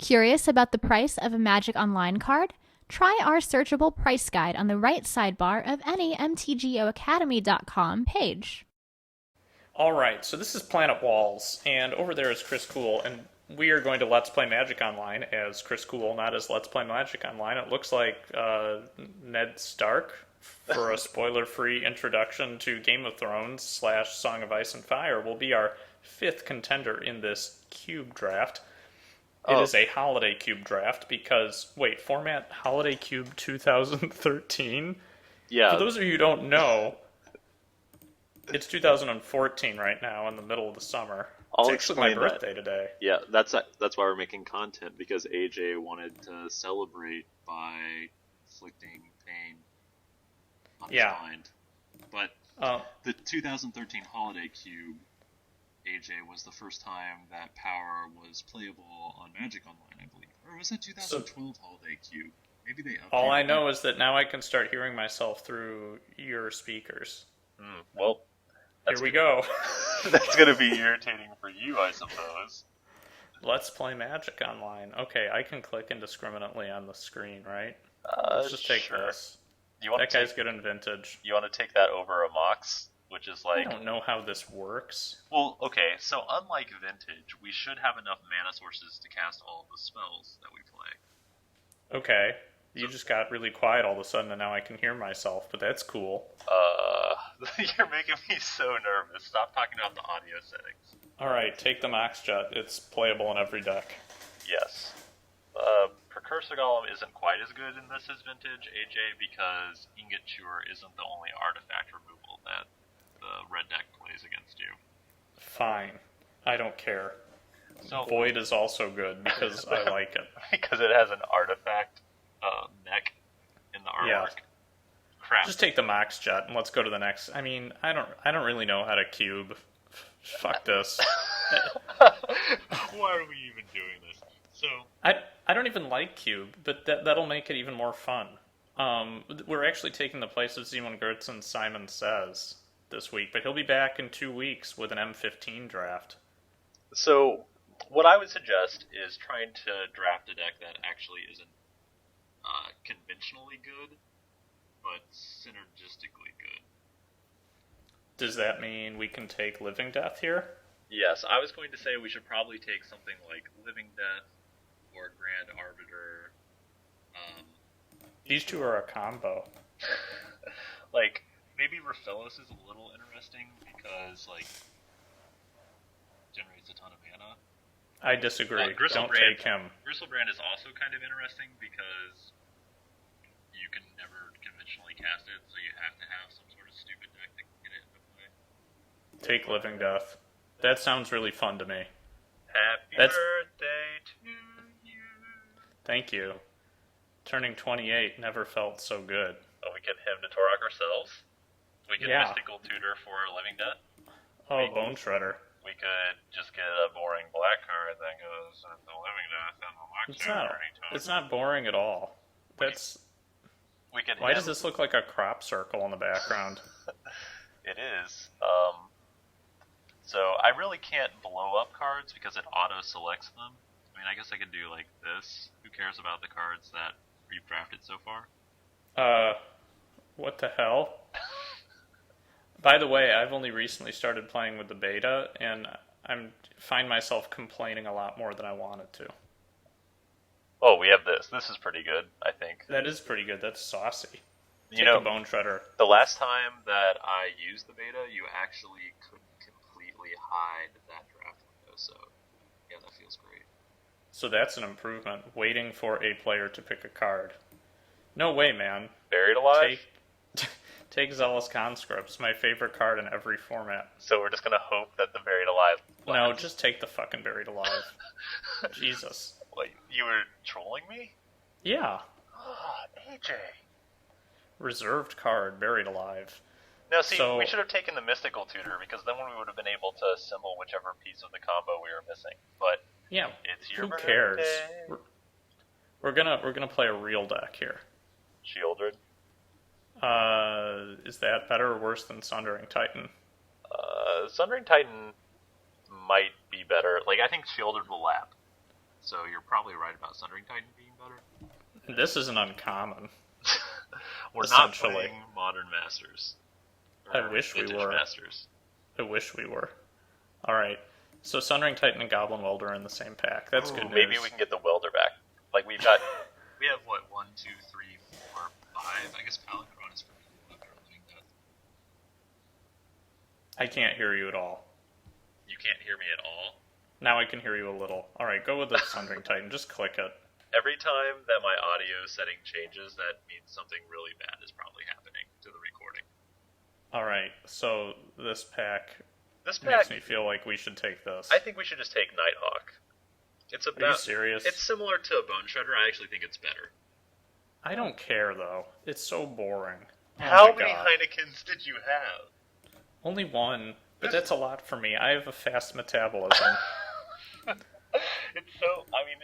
Curious about the price of a Magic Online card? Try our searchable price guide on the right sidebar of any mtgoacademy.com page. Alright, so this is PlanetWalls, and over there is ChrisKool, and we are going to Let's Play Magic Online as ChrisKool, not as Let's Play Magic Online. It looks like Ned Stark, for a spoiler-free introduction to Game of Thrones / Song of Ice and Fire, will be our 5th contender in this cube draft. It is a holiday cube draft because, wait, format Holiday Cube 2013? Yeah. For those of you who don't know, it's 2014 right now in the middle of the summer. I'll It's actually my explain birthday today. Yeah, that's why we're making content, because AJ wanted to celebrate by inflicting pain on his mind. But the 2013 Holiday Cube, AJ, was the first time that power was playable on Magic Online, I believe. Or was it 2012 Holiday Cube? Maybe they updated All I know is that now I can start hearing myself through your speakers. Well, here we go. That's going to be irritating for you, I suppose. Let's Play Magic Online. Okay, I can click indiscriminately on the screen, right? Let's just take this. That guy's good in Vintage. You want to take that over a Mox, which is like... I don't know how this works. Well, okay, so unlike Vintage, we should have enough mana sources to cast all of the spells that we play. Okay. You just got really quiet all of a sudden, and now I can hear myself, but that's cool. You're making me so nervous. Stop talking about the audio settings. Alright, take the Mox Jet. It's playable in every deck. Yes. Precursor Golem isn't quite as good in this as Vintage, AJ, because Ingot Chewer isn't the only artifact removal that the red deck plays against you. Fine. I don't care. So, Void is also good, because I like it. Because it has an artifact neck in the artwork. Yeah. Crap. Just take the Mox Jet and let's go to the next. I mean, I don't really know how to cube. Fuck this. Why are we even doing this? So I don't even like cube, but that'll make it even more fun. We're actually taking the place of Simon Gertz and Simon Says this week, but he'll be back in 2 weeks with an M15 draft. So what I would suggest is trying to draft a deck that actually isn't conventionally good, but synergistically good. Does that mean we can take Living Death here? Yes, I was going to say we should probably take something like Living Death or Grand Arbiter. These two are a combo. Like, maybe Raphaelos is a little interesting because, like, generates a ton of mana. I disagree. Don't take him. Gristlebrand is also kind of interesting because you can never conventionally cast it, so you have to have some sort of stupid deck that can get it into play. Take Living Death. That sounds really fun to me. Happy birthday to you. Thank you. Turning 28 never felt so good. Oh, we get him to Torok ourselves? We get Mystical Tutor for Living Death? Oh, Bone Shredder. We could just get a boring black card that goes into Living Death and the Mox Tutor anytime. It's not boring at all. Why does this look like a crop circle in the background? It is. So I really can't blow up cards because it auto-selects them. I mean, I guess I could do like this. Who cares about the cards that we've drafted so far? What the hell? By the way, I've only recently started playing with the beta, and I find myself complaining a lot more than I wanted to. Oh, we have this. This is pretty good, I think. That is pretty good. That's saucy. Take a Bone Shredder. The last time that I used the beta, you actually couldn't completely hide that draft window, so yeah, that feels great. So that's an improvement. Waiting for a player to pick a card. No way, man. Buried Alive? Take Zealous Conscripts, my favorite card in every format. So we're just gonna hope that the Buried Alive lands. No, just take the fucking Buried Alive. Jesus. What, you were trolling me? Yeah. AJ. Reserved card, Buried Alive. Now, see, we should have taken the Mystical Tutor, because then we would have been able to assemble whichever piece of the combo we were missing. But yeah, it's your who cares? We're gonna play a real deck here. Shieldred? Is that better or worse than Sundering Titan? Sundering Titan might be better. Like, I think Shieldred will lap. so you're probably right about Sundering Titan being better. This isn't uncommon. We're not playing Modern Masters. I wish we were. Masters. I wish we were. Alright, so Sundering Titan and Goblin Welder are in the same pack. That's good news. Maybe we can get the Welder back. Like, we have, what, 1, 2, 3, 4, 5? I guess Palinchron is pretty cool after Living Death. I can't hear you at all. You can't hear me at all? Now I can hear you a little. Alright, go with the Sundering Titan. Just click it. Every time that my audio setting changes, that means something really bad is probably happening to the recording. Alright, so this pack makes me feel like we should take this. I think we should just take Nighthawk. Are you serious? It's similar to a Bone Shredder. I actually think it's better. I don't care, though. It's so boring. How many Heinekens did you have? Only one, but that's a lot for me. I have a fast metabolism. It's so... I mean,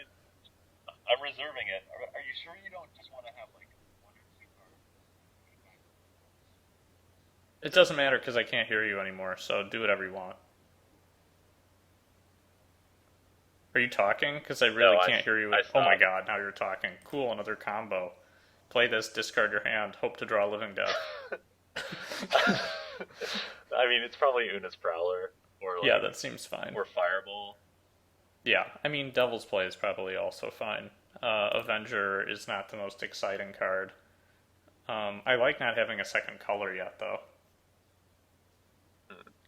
I'm reserving it. Are you sure you don't just want to have, like, 1 or 2 cards? It doesn't matter because I can't hear you anymore, so do whatever you want. Are you talking? Because I really can't hear you. Oh my god, now you're talking. Cool, another combo. Play this, discard your hand, hope to draw Living Death. I mean, it's probably Una's Prowler. Or like, yeah, that seems fine. Or Fireball. Yeah, I mean, Devil's Play is probably also fine. Avenger is not the most exciting card. I like not having a second color yet, though.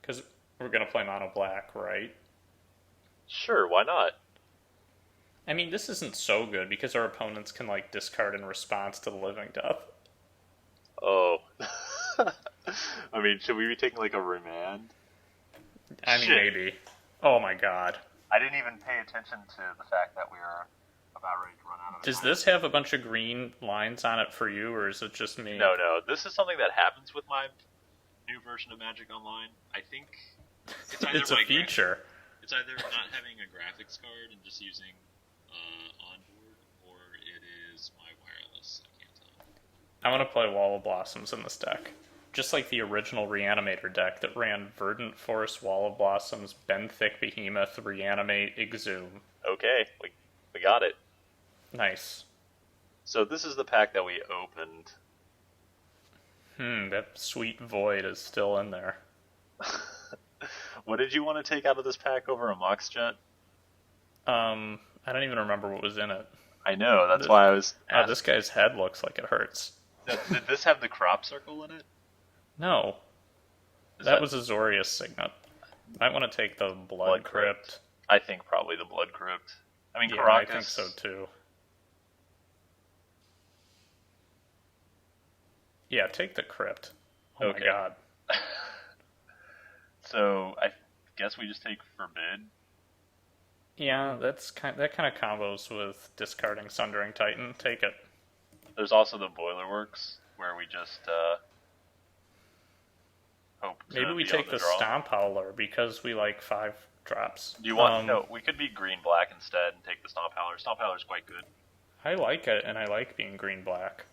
Because we're going to play mono black, right? Sure, why not? I mean, this isn't so good because our opponents can, like, discard in response to the Living Death. Oh. I mean, should we be taking, like, a remand? I mean, maybe. Oh my god. I didn't even pay attention to the fact that we are about ready to run out of time. Does this have a bunch of green lines on it for you, or is it just me? No. This is something that happens with my new version of Magic Online. I think it's either it's a feature. It's either not having a graphics card and just using onboard, or it is my wireless. I can't tell. I want to play Wall of Blossoms in this deck. Just like the original Reanimator deck that ran Verdant Force, Wall of Blossoms, Benthic Behemoth, Reanimate, Exhume. Okay, we got it. Nice. So this is the pack that we opened. That sweet Void is still in there. What did you want to take out of this pack over a Moxjet? I don't even remember what was in it. I know, that's why I was asking. This guy's head looks like it hurts. Did this have the crop circle in it? No. That was a Zorius Signet. Might want to take the Blood Crypt. I think probably the Blood Crypt. I mean, yeah, Caracas... I think so too. Yeah, take the Crypt. Oh my god. So, I guess we just take Forbid? Yeah, that kind of combos with discarding Sundering Titan. Take it. There's also the Boilerworks, where we just hope to maybe we take the Stomp Howler, because we like 5 drops. Do you want... no, we could be green-black instead and take the Stomp Howler. Stomp Howler's quite good. I like it, and I like being green-black.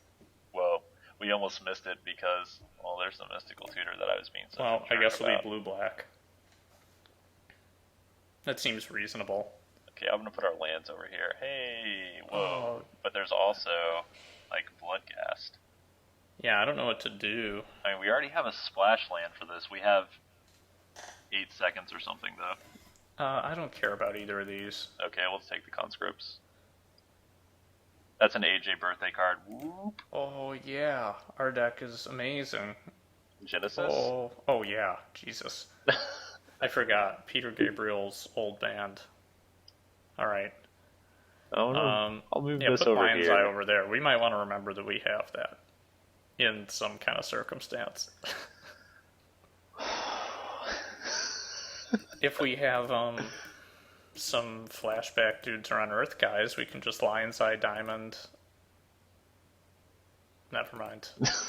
Well, we almost missed it because, well, there's the Mystical Tutor that I was being so well, I guess we'll be blue-black. That seems reasonable. Okay, I'm going to put our lands over here. Hey, whoa. But there's also, like, Bloodghast. Yeah, I don't know what to do. I mean, we already have a splash land for this. We have 8 seconds or something, though. I don't care about either of these. Okay, we'll take the Conscripts. That's an AJ birthday card. Whoop. Oh, yeah. Our deck is amazing. Genesis? Oh yeah. Jesus. I forgot. Peter Gabriel's old band. Alright. Oh, no. I'll move this put over Lion's here. Eye over there. We might want to remember that we have that. In some kind of circumstance. If we have some flashback dudes are on Earth guys, we can just Lion's Eye Diamond. Never mind.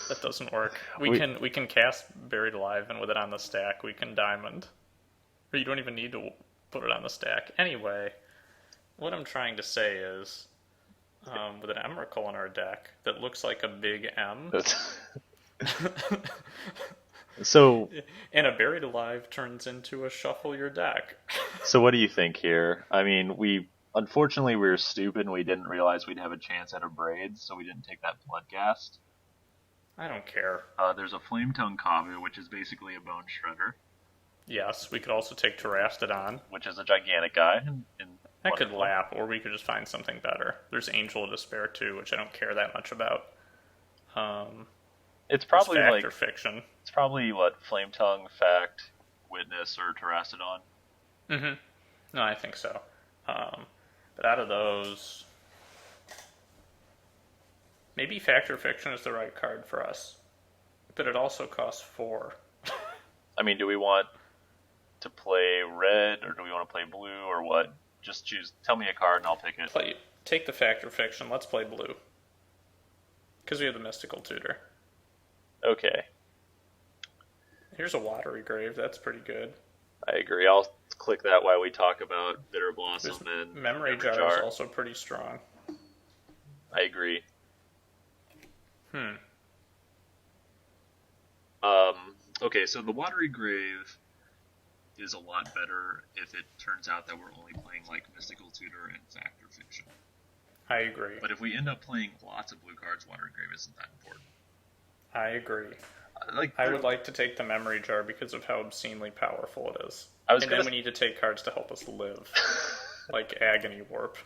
That doesn't work. We can cast Buried Alive, and with it on the stack, we can Diamond. Or you don't even need to put it on the stack. Anyway, what I'm trying to say is, with an Emrakul in our deck that looks like a big M. So, and a Buried Alive turns into a Shuffle Your Deck. So what do you think here? I mean, we Unfortunately, we were stupid and we didn't realize we'd have a chance at a braid, so we didn't take that Bloodghast. I don't care. There's a Flame Tongue Kavu, which is basically a bone shredder. Yes, we could also take Terastodon, which is a gigantic guy. That could lap, or we could just find something better. There's Angel of Despair too, which I don't care that much about. It's probably fact or fiction. It's probably what Flame Tongue, Fact, Witness, or Terastodon. Mm-hmm. No, I think so. But out of those, maybe Fact or Fiction is the right card for us. But it also costs 4. I mean, do we want to play red, or do we want to play blue, or what? Just choose. Tell me a card, and I'll pick it. Take the Fact or Fiction. Let's play blue. Because we have the Mystical Tutor. Okay. Here's a Watery Grave. That's pretty good. I agree. I'll click that while we talk about Bitter Blossom and Memory Jar is also pretty strong. I agree. Okay, so the Watery Grave is a lot better if it turns out that we're only playing like Mystical Tutor and Fact or Fiction. I agree. But if we end up playing lots of blue cards, Watery Grave isn't that important. I agree. I would like to take the Memory Jar because of how obscenely powerful it is. Then we need to take cards to help us live. Like Agony Warp.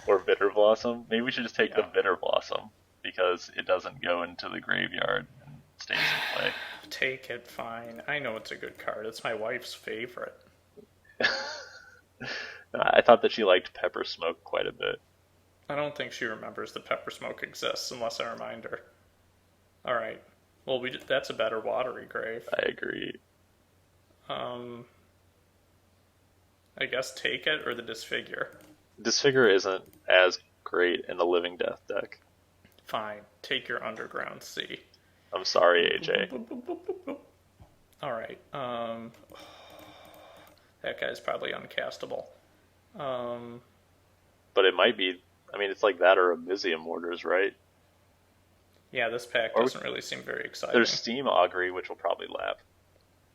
Or Bitter Blossom. Maybe we should just take the Bitter Blossom because it doesn't go into the graveyard and stays in play. Take it, fine. I know it's a good card. It's my wife's favorite. I thought that she liked Pepper Smoke quite a bit. I don't think she remembers that Pepper Smoke exists unless I remind her. Alright. Well, that's a better Watery Grave. I agree. I guess take it or the Disfigure. Disfigure isn't as great in the Living Death deck. Fine. Take your Underground Sea. I'm sorry, AJ. Alright. That guy's probably uncastable. But it might be. I mean, it's like that or Abyssium Mortars, right? Yeah, this pack doesn't really seem very exciting. There's Steam Augury, which will probably lap.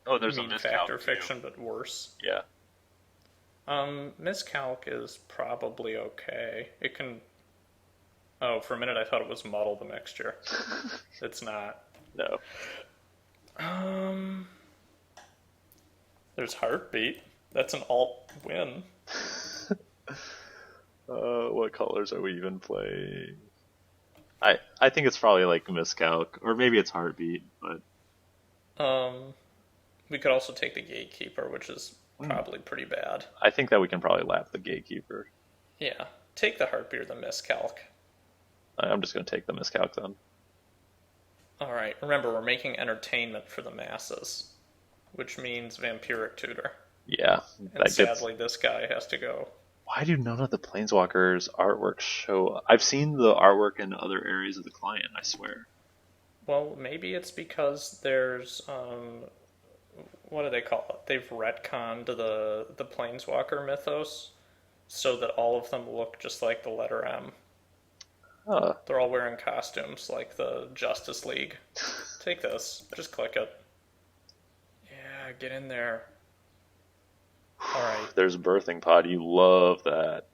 Oh, there's a Miscalc Fact or Fiction, but worse. Yeah. Miscalc is probably okay. It can... Oh, for a minute I thought it was Muddle the Mixture. It's not. No. There's Heartbeat. That's an alt win. What colors are we even playing? I think it's probably like Miscalc, or maybe it's Heartbeat, but... We could also take the Gatekeeper, which is probably pretty bad. I think that we can probably lap the Gatekeeper. Yeah. Take the Heartbeat or the Miscalc. I'm just going to take the Miscalc then. Alright, remember, we're making entertainment for the masses, which means Vampiric Tutor. Yeah. And sadly, this guy has to go. Why do none of the Planeswalkers' artwork show up? I've seen the artwork in other areas of the client, I swear. Well, maybe it's because there's, what do they call it? They've retconned the Planeswalker mythos so that all of them look just like the letter M. Huh. They're all wearing costumes like the Justice League. Take this. Just click it. Yeah, get in there. Alright. There's Birthing Pod. You love that.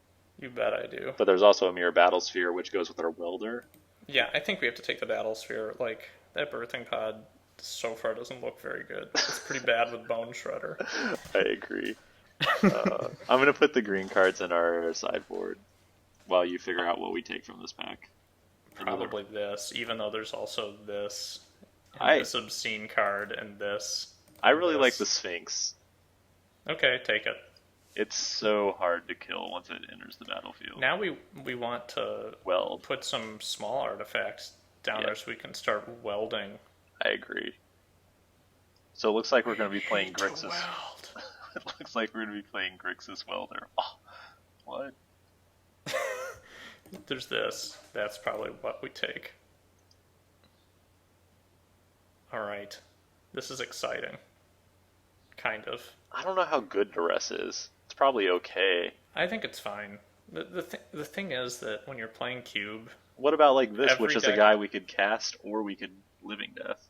You bet I do. But there's also a Mirror Battlesphere, which goes with our Welder. Yeah, I think we have to take the Battlesphere. Like, that Birthing Pod so far doesn't look very good. It's pretty bad with Bone Shredder. I agree. I'm going to put the green cards in our sideboard while you figure out what we take from this pack. Probably this, even though there's also this, and this obscene card, and this. I really like the Sphinx. Okay, take it. It's so hard to kill once it enters the battlefield. Now we want to put some small artifacts down there so we can start welding. I agree. So it looks like we're going to be playing Grixis. It looks like we're going to be playing Grixis Welder. Oh, what? There's this. That's probably what we take. Alright. This is exciting. Kind of. I don't know how good Duress is. It's probably okay. I think it's fine. The thing is that when you're playing Cube... What about like this, which is a guy we could cast, or we could Living Death?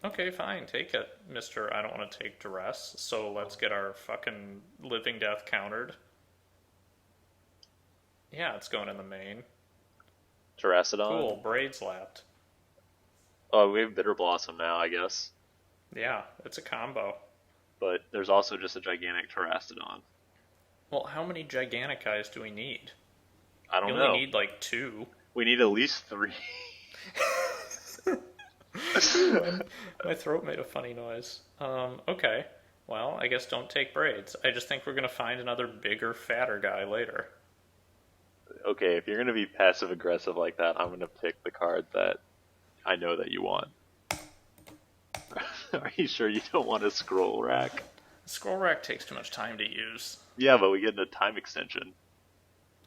Okay, fine. Take it, Mr. I don't want to take Duress, so let's get our fucking Living Death countered. Yeah, it's going in the main. Terracodon. Cool, Braid slapped. Oh, we have Bitter Blossom now, I guess. Yeah, it's a combo. But there's also just a gigantic Terracodon. Well, how many gigantic guys do we need? I don't know. We only need like 2. We need at least 3. My throat made a funny noise. Okay. Well, I guess don't take braids. I just think we're going to find another bigger, fatter guy later. Okay, if you're going to be passive-aggressive like that, I'm going to pick the card that I know that you want. Are you sure you don't want a scroll rack? Scroll rack takes too much time to use. Yeah, but we get a time extension.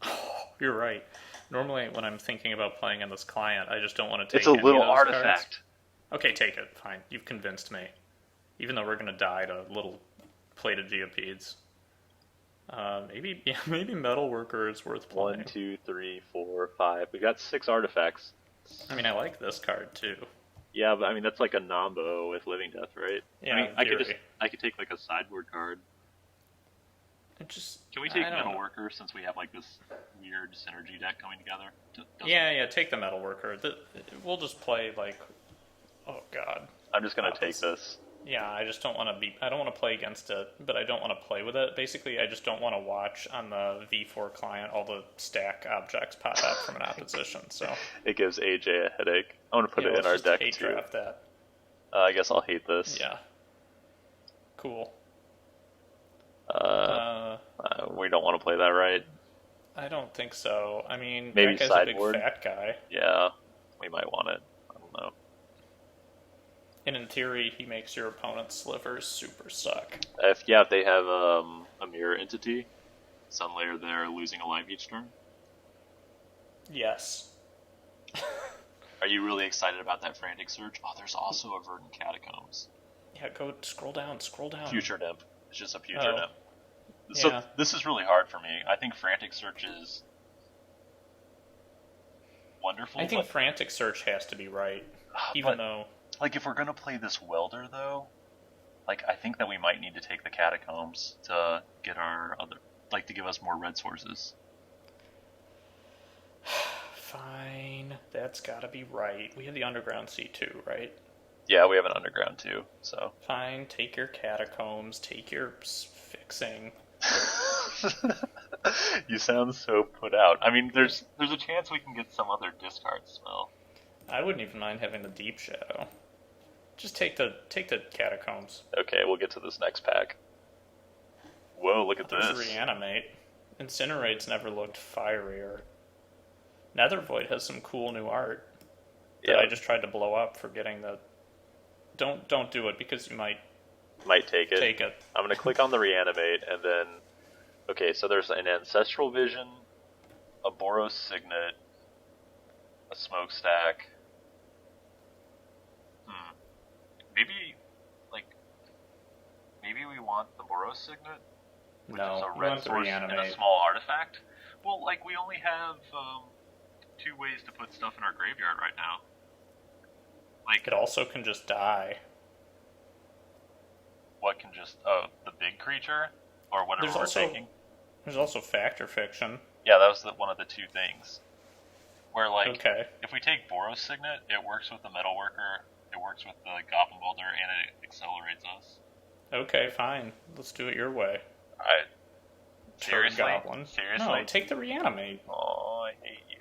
Oh, you're right. Normally, when I'm thinking about playing on this client, I just don't want to take It's a any little of those artifact. Cards. Okay, take it. Fine. You've convinced me. Even though we're going to die to little plated geopedes. Maybe Metalworker is worth playing. 1, 2, 3, 4, 5. We got 6 artifacts. I mean, I like this card too. Yeah, but I mean that's like a Nombo with Living Death, right? Yeah, I mean, I could take like a sideboard card. Can we take Metalworker since we have like this weird synergy deck coming together? Yeah, take the Metalworker. We'll just play like, oh god. I'm just gonna take this. Yeah, I just don't want to I don't want to play against it, but I don't want to play with it. Basically, I just don't want to watch on the V4 client all the stack objects pop up from an opposition. So it gives AJ a headache. I want to put it in our deck hate too. Draft that. I guess I'll hate this. Yeah. Cool. We don't want to play that, right? I don't think so. I mean, maybe that guy's sideboard. a big fat guy. Yeah, we might want it. I don't know. And in theory, he makes your opponent's slivers super suck. If they have a mirror entity, Sunlayer, they're losing a life each turn. Yes. Are you really excited about that Frantic Search? Oh, there's also a Verdant Catacombs. Yeah, go scroll down. Future Nymph. It's just a Future Nymph. So this is really hard for me. I think Frantic Search is wonderful. I think Frantic Search has to be right, even though... Like, if we're going to play this Welder, though, like, I think that we might need to take the Catacombs to get our other... Like, to give us more red sources. Fine. That's gotta be right. We have the Underground Sea too, right? Yeah, we have an Underground too, so... Fine, take your Catacombs, take your fixing. You sound so put out. I mean, there's a chance we can get some other discard spell. I wouldn't even mind having the Deep Shadow. Just take the Catacombs. Okay, we'll get to this next pack. Whoa, look at There's this. Reanimate. Incinerate's never looked firier. Nethervoid has some cool new art that I just tried to blow up for getting the... Don't do it, because you might take it. I'm going to click on the Reanimate, and then... Okay, so there's an Ancestral Vision, a Boros Signet, a Smokestack. Maybe we want the Boros Signet? Which is a red source and a small artifact? Well, like, we only have 2 ways to put stuff in our graveyard right now. Like, it also can just die. What can just... Oh, the big creature? Or whatever we're taking? There's also Factor Fiction. Yeah, that was one of the 2 things. Where, like, okay. If we take Boros Signet, it works with the Metalworker, it works with the Goblin Builder, and it accelerates us. Okay, fine. Let's do it your way. Seriously? Seriously? No, take the Reanimate. Oh, I hate you.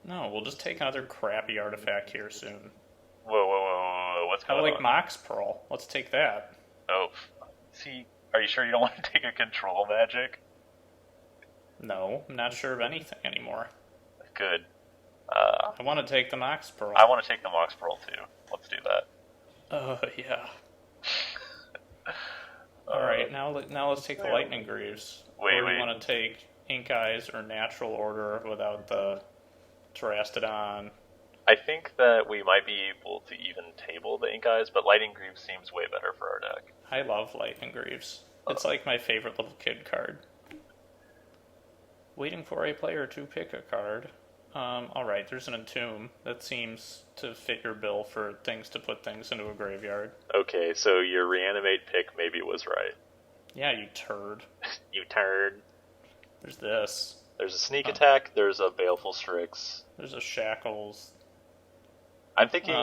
No, we'll just take another crappy artifact here soon. Whoa, what's going on? I like Mox Pearl. Let's take that. Oh, see, are you sure you don't want to take a control magic? No, I'm not sure of anything anymore. Good. I want to take the Mox Pearl. I want to take the Mox Pearl too. Let's do that. Yeah. Alright, now let's take the Lightning Greaves. Wait. Or you want to take Ink Eyes or Natural Order without the Terrastodon. I think that we might be able to even table the Ink Eyes, but Lightning Greaves seems way better for our deck. I love Lightning Greaves. It's like my favorite little kid card. Waiting for a player to pick a card. Alright, there's an Entomb. That seems to fit your bill for things to put things into a graveyard. Okay, so your Reanimate pick maybe was right. Yeah, you turd. You turd. There's this. There's a sneak attack. There's a baleful strix. There's a shackles. I'm thinking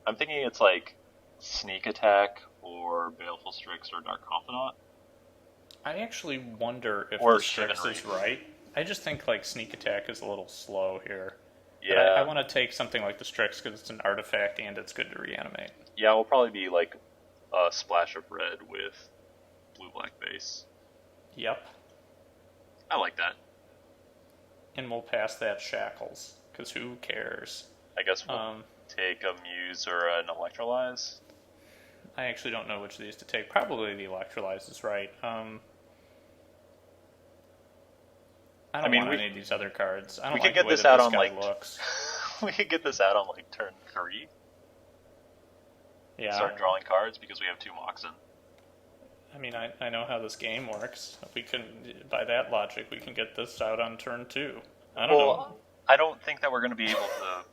it's like sneak attack or baleful strix or dark confidant. I actually wonder if or the strix is right. I just think like sneak attack is a little slow here. Yeah. But I want to take something like the strix because it's an artifact and it's good to reanimate. Yeah, it'll probably be like a splash of red with blue-black base. Yep. I like that. And we'll pass that shackles, because who cares? I guess we'll take a Muse or an Electrolyze. I actually don't know which of these to take. Probably the Electrolyze is right. I don't want any of these other cards. I don't like the way that this guy looks. We could get this out on like turn 3. Yeah. Start drawing cards because we have 2 Moxen. I mean, I know how this game works. We can, by that logic, we can get this out on turn 2. I don't know. I don't think that we're going to be able to.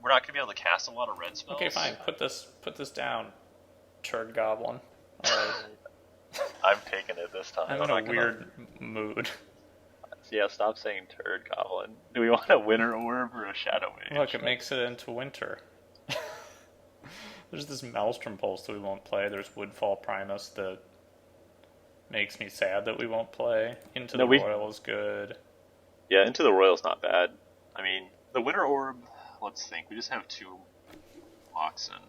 We're not going to be able to cast a lot of red spells. Okay, fine. Put this down, turd goblin. All right. I'm taking it this time. I'm in a weird mood. Yeah, stop saying turd goblin. Do we want a winter orb or a shadow mage? Look, it makes it into winter. There's this Maelstrom Pulse that we won't play. There's Woodfall Primus that makes me sad that we won't play. Into the Royal is good. Yeah, Into the Royal's not bad. I mean, the winter orb, let's think. We just have 2 Moxen.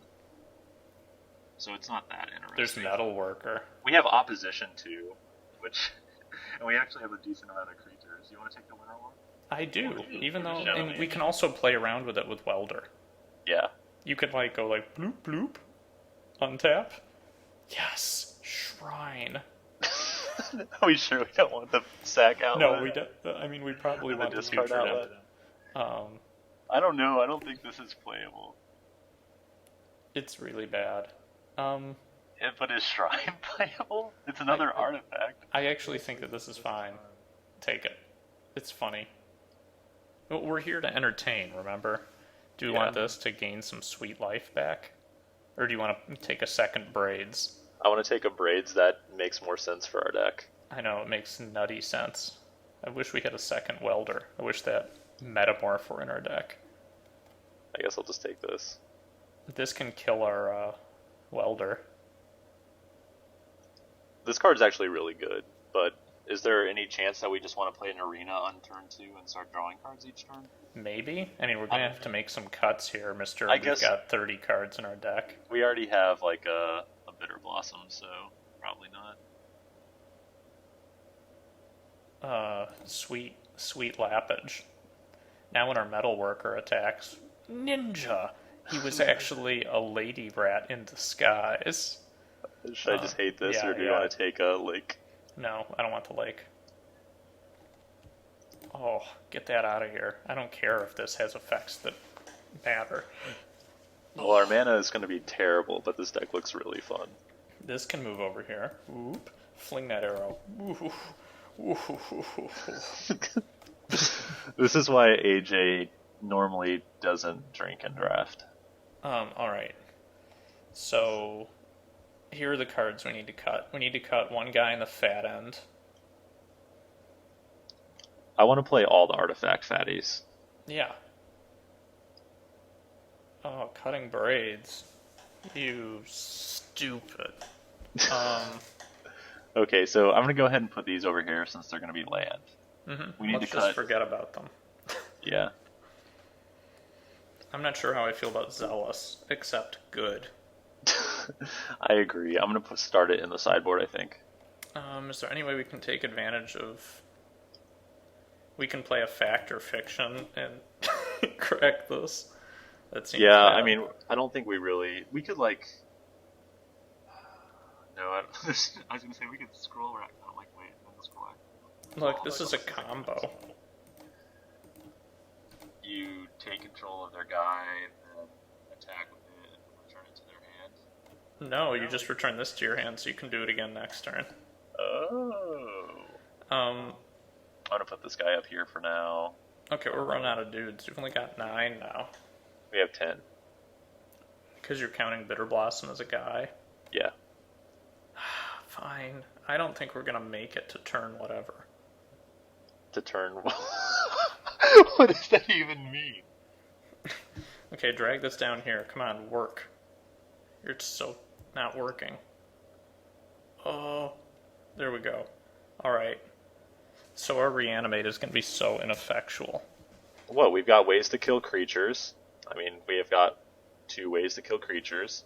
So it's not that interesting. There's Metal Worker. We have Opposition too, which... And we actually have a decent amount of creatures. You want to take the winter orb? I do. Even though... And we can also play around with it with Welder. Yeah. You could like go like bloop bloop, untap. Yes, Shrine. Are we sure we don't want the sack outlet? No, we don't. I mean, we probably want the discard outlet. I don't know. I don't think this is playable. It's really bad. Yeah, but is Shrine playable? It's another artifact. I actually think that this is fine. Take it. It's funny. We're here to entertain, remember? Do you want this to gain some sweet life back? Or do you want to take a second Braids? I want to take a Braids. That makes more sense for our deck. I know, it makes nutty sense. I wish we had a second Welder. I wish that Metamorph were in our deck. I guess I'll just take this. This can kill our Welder. This card's actually really good, but is there any chance that we just want to play an arena on turn 2 and start drawing cards each turn? Maybe. I mean, we're going to have to make some cuts here, Mr. We've got 30 cards in our deck. We already have, like, a Bitter Blossom, so probably not. Sweet Lappage. Now when our Metal Worker attacks, Ninja! He was actually a lady rat in disguise. Should I just hate this, or do you want to take a lake? No, I don't want the lake. Oh, get that out of here. I don't care if this has effects that matter. Well, our mana is going to be terrible, but this deck looks really fun. This can move over here. Oop. Fling that arrow. Ooh. This is why AJ normally doesn't drink and draft. Alright. So, here are the cards we need to cut. We need to cut one guy in the fat end. I want to play all the artifact fatties. Yeah. Oh, cutting Braids. You stupid. Okay, so I'm going to go ahead and put these over here since they're going to be land. Mm-hmm. We need Let's to just forget about them. Yeah. I'm not sure how I feel about Zealous, except good. I agree. I'm going to start it in the sideboard, I think. Is there any way we can take advantage of... We can play a fact or fiction and correct this? That seems bad. I mean, I don't think we really... We could, like... No, I was going to say we could scroll right now. I'm like, wait, then scroll right. Look, this is a combo. You take control of their guy, and then attack with it, and return it to their hand. No, you just return this to your hand, so you can do it again next turn. Oh. I'm gonna put this guy up here for now. Okay, we're running out of dudes. You've only got 9 now. We have 10. Because you're counting Bitter Blossom as a guy? Yeah. Fine. I don't think we're gonna make it to turn whatever. to turn. What does that even mean? Okay, drag this down here. Come on, work. You're so not working. Oh, there we go. Alright. So our reanimate is going to be so ineffectual. Well, we've got ways to kill creatures. I mean, we have got 2 ways to kill creatures.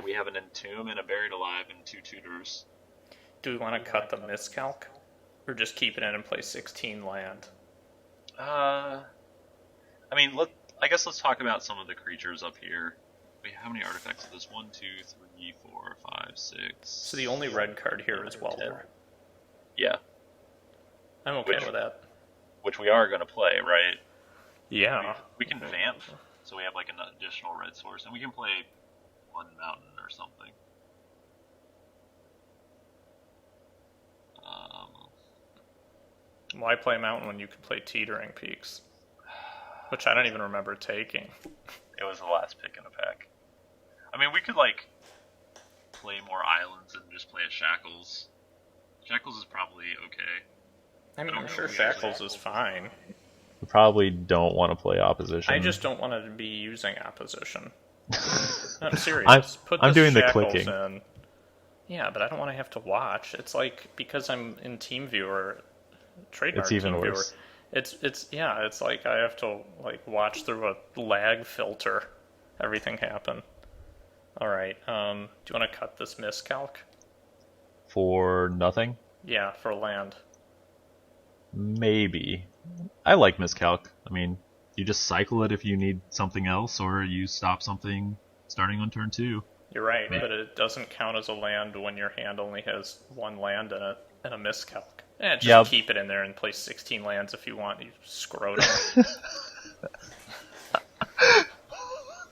We have an entomb and a buried alive and 2 tutors. Do we want to cut the miscalc? Or just keep it in and play 16 land? I mean, I guess let's talk about some of the creatures up here. Wait, how many artifacts is this? 1, 2, 3, 4, 5, 6. So the only red card here is Welder. Yeah. I'm okay with that. Which we are going to play, right? Yeah. We can vamp, so we have like an additional red source, and we can play 1 mountain or something. Why play mountain when you could play teetering peaks? Which I don't even remember taking. It was the last pick in the pack. I mean, we could like play more islands and just play a Shackles. Shackles is probably okay. I mean, I'm sure Shackles is fine. We probably don't want to play opposition. I just don't want to be using opposition. I'm serious. I'm doing the clicking. In. Yeah, but I don't want to have to watch. It's like, because I'm in TeamViewer, trademark it's even TeamViewer, worse. It's like I have to like watch through a lag filter everything happen. All right. Do you want to cut this miscalc? For nothing? Yeah, for land. Maybe. I like miscalc. I mean, you just cycle it if you need something else, or you stop something starting on turn 2. You're right, but it doesn't count as a land when your hand only has 1 land and a miscalc. Just keep it in there and play 16 lands if you want, you scrotum.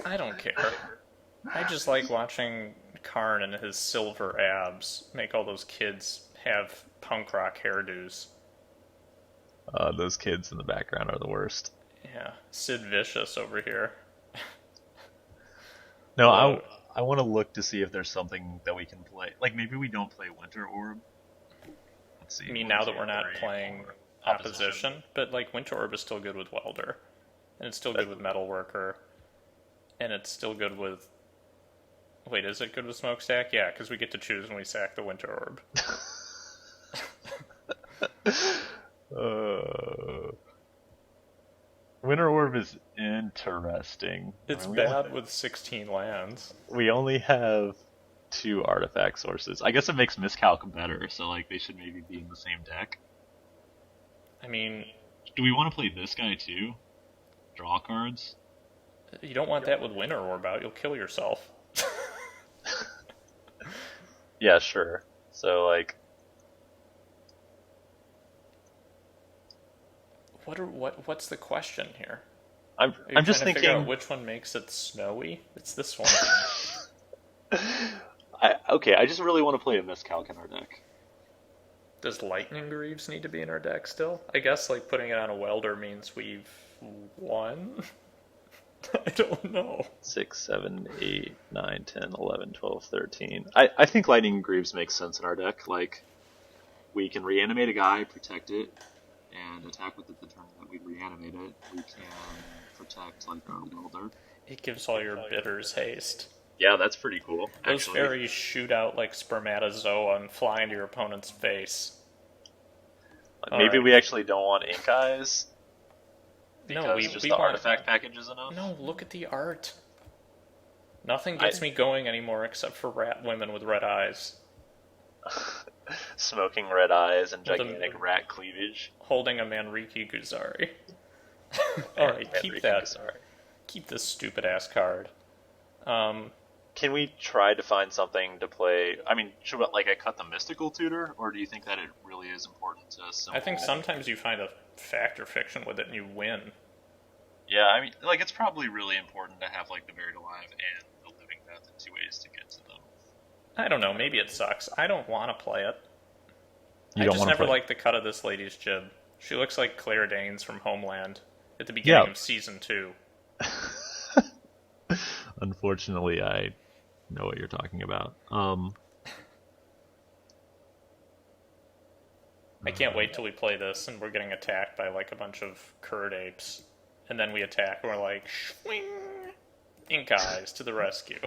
I don't care. I just like watching Karn and his silver abs make all those kids have punk rock hairdos. Those kids in the background are the worst. Yeah, Sid Vicious over here. No, I want to look to see if there's something that we can play. Like, maybe we don't play Winter Orb. Let's see. I mean, now that we're not playing opposition, but like Winter Orb is still good with Welder, and it's still good with Metalworker, and it's still good with... Wait, is it good with Smokestack? Yeah, because we get to choose when we sack the Winter Orb. Winter Orb is interesting. It's bad with 16 lands. We only have 2 artifact sources. I guess it makes Miscalc better, so like they should maybe be in the same deck. I mean... Do we want to play this guy too? Draw cards? You don't want that with Winter Orb out. You'll kill yourself. Yeah, sure. So like... What's the question here? I'm just thinking figure out which one makes it snowy. It's this one. I just really want to play a Miscalc in our deck. Does Lightning Greaves need to be in our deck still? I guess like putting it on a welder means we've won. I don't know. 6, 7, 8, 9, 10, 11, 12, 13. I think Lightning Greaves makes sense in our deck. Like, we can reanimate a guy, protect it, and attack with it the turn that we reanimate it. We can protect like our welder. It gives all your bitters haste. Yeah, that's pretty cool. Those fairies shoot out like spermatozoa and fly into your opponent's face. Maybe we actually don't want Ink Eyes. No, we the artifact package is enough. No, look at the art. Nothing gets me going anymore except for rat women with red eyes. Smoking red eyes and gigantic rat cleavage. Holding a Manriki Guzari. Alright, keep that. Guzari. Keep this stupid ass card. Can we try to find something to play? I mean, should I cut the Mystical Tutor, or do you think that it really is important to I think sometimes you find a fact or fiction with it and you win. Yeah, I mean, like, it's probably really important to have, like, the Buried Alive and the Living Death in 2 ways to get to them. I don't know, maybe it sucks. I don't want to play it. I just never liked the cut of this lady's jib. She looks like Claire Danes from Homeland at the beginning of Season 2. Unfortunately, I know what you're talking about. I can't wait till we play this and we're getting attacked by like a bunch of curd apes, and then we attack and we're like, swing, ink eyes to the rescue.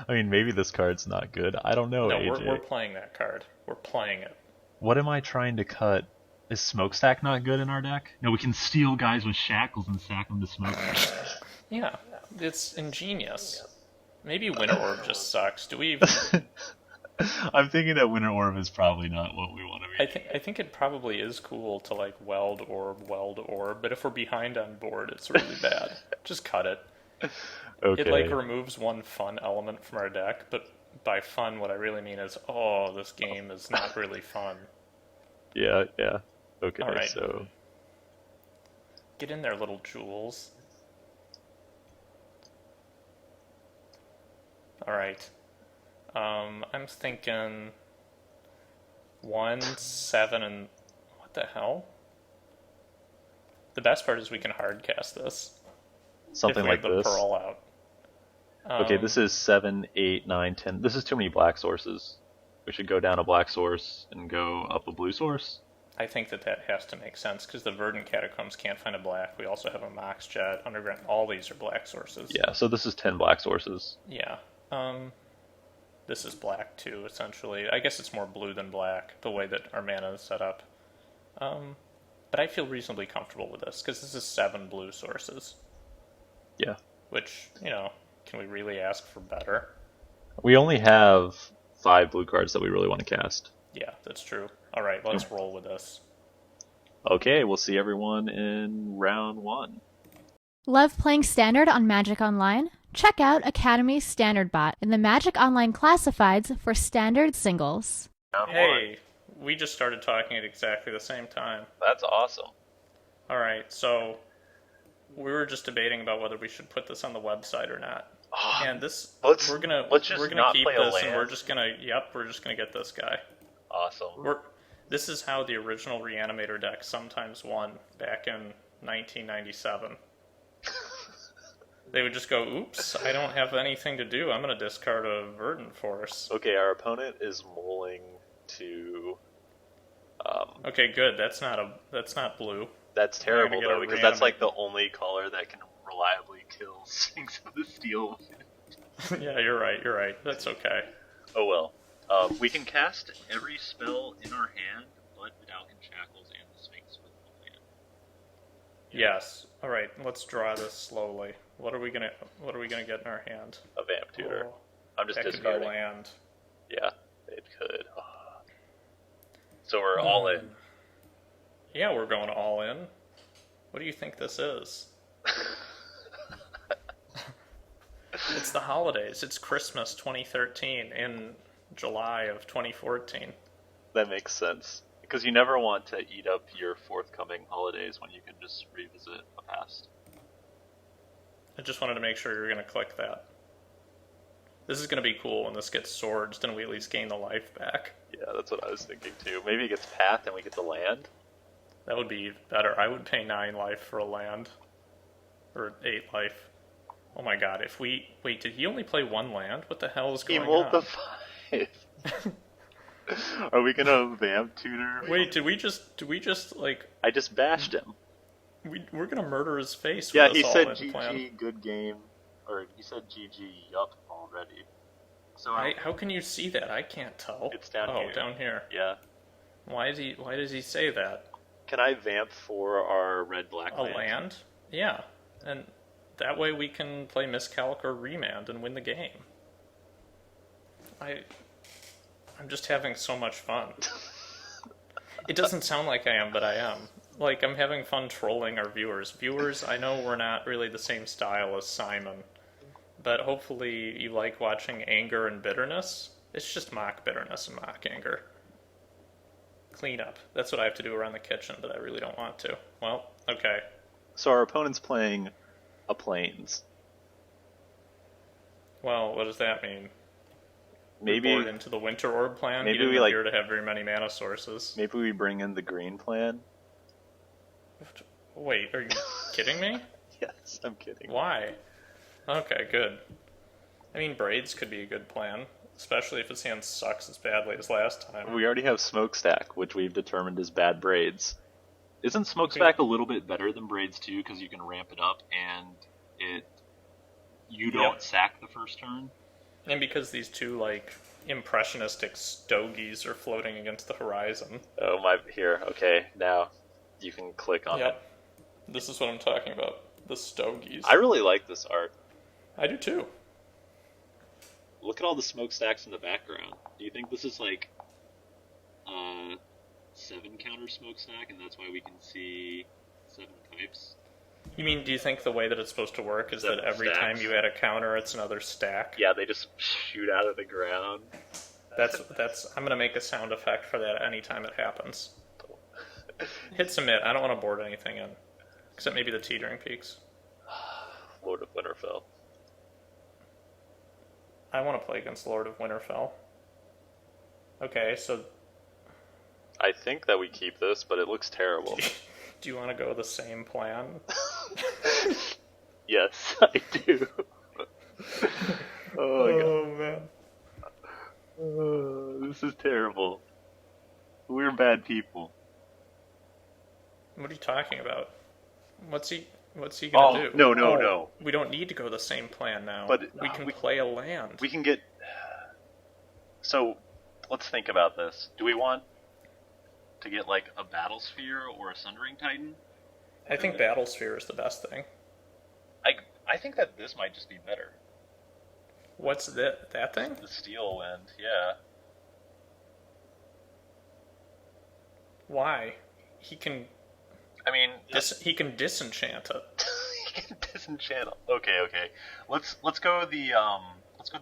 I mean, maybe this card's not good. I don't know, No, AJ. we're playing that card. We're playing it. What am I trying to cut? Is Smokestack not good in our deck? No, we can steal guys with shackles and sack them to Smokestack. Yeah, it's ingenious. Maybe Winter Orb just sucks. Do we even... I'm thinking that Winter Orb is probably not what we want to be. I think it probably is cool to like weld orb, but if we're behind on board, it's really bad. Just cut it. Okay. It like removes one fun element from our deck, but by fun, what I really mean is, oh, this game is not really fun. Yeah. Okay, All right. so... Get in there, little jewels. Alright. I'm thinking 1, 7, and... What the hell? The best part is we can hardcast this. Something like if we have this. the Pearl out. Okay, this is 7, 8, 9, 10. This is too many black sources. We should go down a black source and go up a blue source. I think that has to make sense, because the Verdant Catacombs can't find a black. We also have a Mox Jet, Underground. All these are black sources. Yeah, so this is 10 black sources. Yeah. This is black too, essentially. I guess it's more blue than black, the way that our mana is set up. But I feel reasonably comfortable with this, because this is 7 blue sources. Yeah. Which, can we really ask for better? We only have 5 blue cards that we really want to cast. Yeah, that's true. Alright, let's roll with this. Okay, we'll see everyone in round 1. Love playing Standard on Magic Online? Check out Academy's Standard Bot in the Magic Online Classifieds for Standard Singles. Round Hey, we just started talking at exactly the same time. That's awesome. Alright, so we were just debating about whether we should put this on the website or not. And this, we're gonna keep this, and we're just gonna get this guy. Awesome. This is how the original Reanimator deck sometimes won back in 1997. They would just go, oops, I don't have anything to do. I'm going to discard a Verdant Force. Okay, our opponent is mulling to... Okay, good. That's not blue. That's terrible, though, because that's like the only color that can reliably kill Sphinx of the Steel. Yeah, you're right. That's okay. Oh well. We can cast every spell in our hand, but the Dalkin Shackles and the Sphinx with the land. Yes. All right. Let's draw this slowly. What are we gonna get in our hand? A Vamp Tutor. Oh, I'm just that discarding. Could be a land. Yeah, it could. So we're all in. Yeah, we're going all in. What do you think this is? It's the holidays. It's Christmas 2013 in July of 2014. That makes sense. Because you never want to eat up your forthcoming holidays when you can just revisit a past. I just wanted to make sure you were going to click that. This is going to be cool when this gets swords, then we at least gain the life back. Yeah, that's what I was thinking too. Maybe it gets path and we get the land? That would be better. I would pay 9 life for a land. Or 8 life. Oh my god, if we... Wait, did he only play 1 land? What the hell is going on? He rolled the 5. Are we gonna Vamp Tutor? Wait, did we just like... I just bashed him. We're gonna murder his face with Yeah, this he said GG, plan. good game. Or he said GG, yup, already. So how can you see that? I can't tell. It's down here. Oh, down here. Yeah. Why does he say that? Can I Vamp for our red-black land? A land? Yeah. And that way we can play Miscalc or Remand and win the game. I'm just having so much fun. It doesn't sound like I am, but I am. Like, I'm having fun trolling our viewers. Viewers, I know we're not really the same style as Simon, but hopefully you like watching anger and bitterness. It's just mock bitterness and mock anger. Clean up. That's what I have to do around the kitchen, but I really don't want to. Well, okay. So our opponent's playing a Plains. Well, what does that mean? Maybe board into the Winter Orb plan. Maybe he didn't we appear to have very many mana sources. Maybe we bring in the green plan. Wait, are you kidding me? Yes, I'm kidding. Why? Okay, good. I mean, braids could be a good plan. especially if his hand sucks as badly as last time. We already have Smokestack, which we've determined is bad braids. Isn't Smokestack a little bit better than braids too, because you can ramp it up and you don't sack the first turn? And because these two, like, impressionistic stogies are floating against the horizon. Oh, here, okay, now you can click on it. This is what I'm talking about, the stogies. I really like this art. I do too. Look at all the smokestacks in the background. Do you think this is like 7 counter smokestack, and that's why we can see 7 types? You mean, do you think the way that it's supposed to work is that every time you add a counter, it's another stack? Yeah, they just shoot out of the ground. I'm gonna make a sound effect for that anytime it happens. Hit submit. I don't want to board anything in, except maybe the teetering peaks. Lord of Winterfell. I want to play against Lord of Winterfell. Okay, so I think that we keep this, but it looks terrible. Do you want to go the same plan? Yes, I do. Oh my god. Man. Oh, this is terrible. We're bad people. What are you talking about? What's he gonna do? No. We don't need to go the same plan now. But we can play a land. We can get. So, let's think about this. Do we want to get like a battle sphere or a sundering titan? I think battle sphere is the best thing. I think that this might just be better. What's that thing? The steel wind, yeah. Why? He can. I mean, he can disenchant it. He can disenchant it. Okay. Let's go the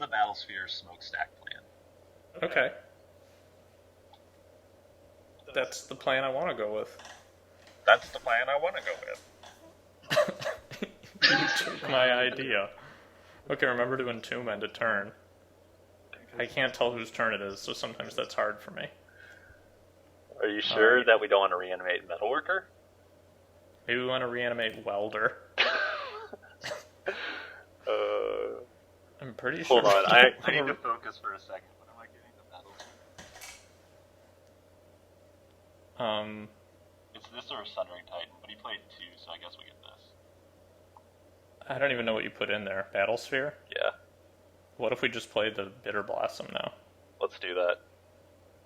battle sphere smokestack plan. Okay. That's the plan I want to go with. That's the plan I want to go with. You took my idea. Okay, remember to entomb and to turn. I can't tell whose turn it is, so sometimes that's hard for me. Are you sure that we don't want to reanimate Metalworker? Maybe we want to reanimate Welder. I'm pretty sure. Hold on, I need to focus for a second. What am I getting the battle? It's this or a Sundering Titan, but he played 2, so I guess we get this. I don't even know what you put in there. Battle Sphere? Yeah. What if we just played the Bitter Blossom now? Let's do that.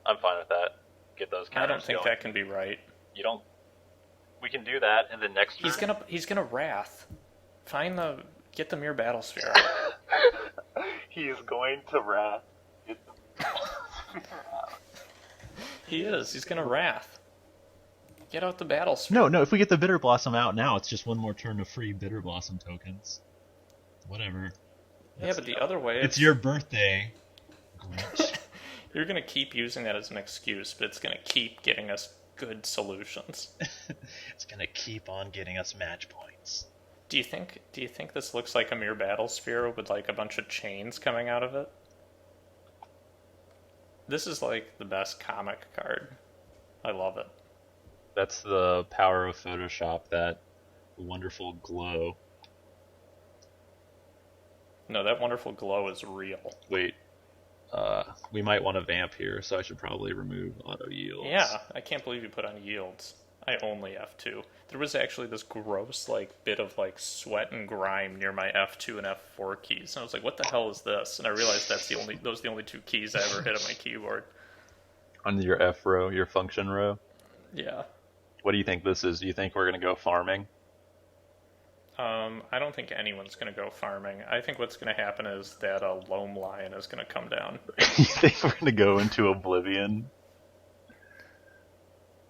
I'm fine with that. Get those counters I don't think going. that can be right. You don't? We can do that, and then next turn... He's gonna Wrath. Get the Mere Battle Sphere. He is going to Wrath. Get the He is. He's gonna Wrath. Get out the Battle Sphere. No, if we get the Bitter Blossom out now, it's just one more turn of free Bitter Blossom tokens. Whatever. Yeah, but the other way... It's your birthday, Grinch. You're going to keep using that as an excuse, but it's going to keep getting us good solutions. It's going to keep on getting us match points. Do you think this looks like a Mere Battle Sphere with like a bunch of chains coming out of it? This is like the best comic card. I love it. That's the power of Photoshop, that wonderful glow. No, that wonderful glow is real. Wait. We might want to vamp here, so I should probably remove auto yields. Yeah, I can't believe you put on yields. I only F2. There was actually this gross bit of sweat and grime near my F2 and F4 keys, and I was like, "What the hell is this?" And I realized those are the only 2 keys I ever hit on my keyboard. On your F row, your function row. Yeah. What do you think this is? Do you think we're gonna go farming? I don't think anyone's going to go farming. I think what's going to happen is that a loam lion is going to come down. You think we're going to go into oblivion?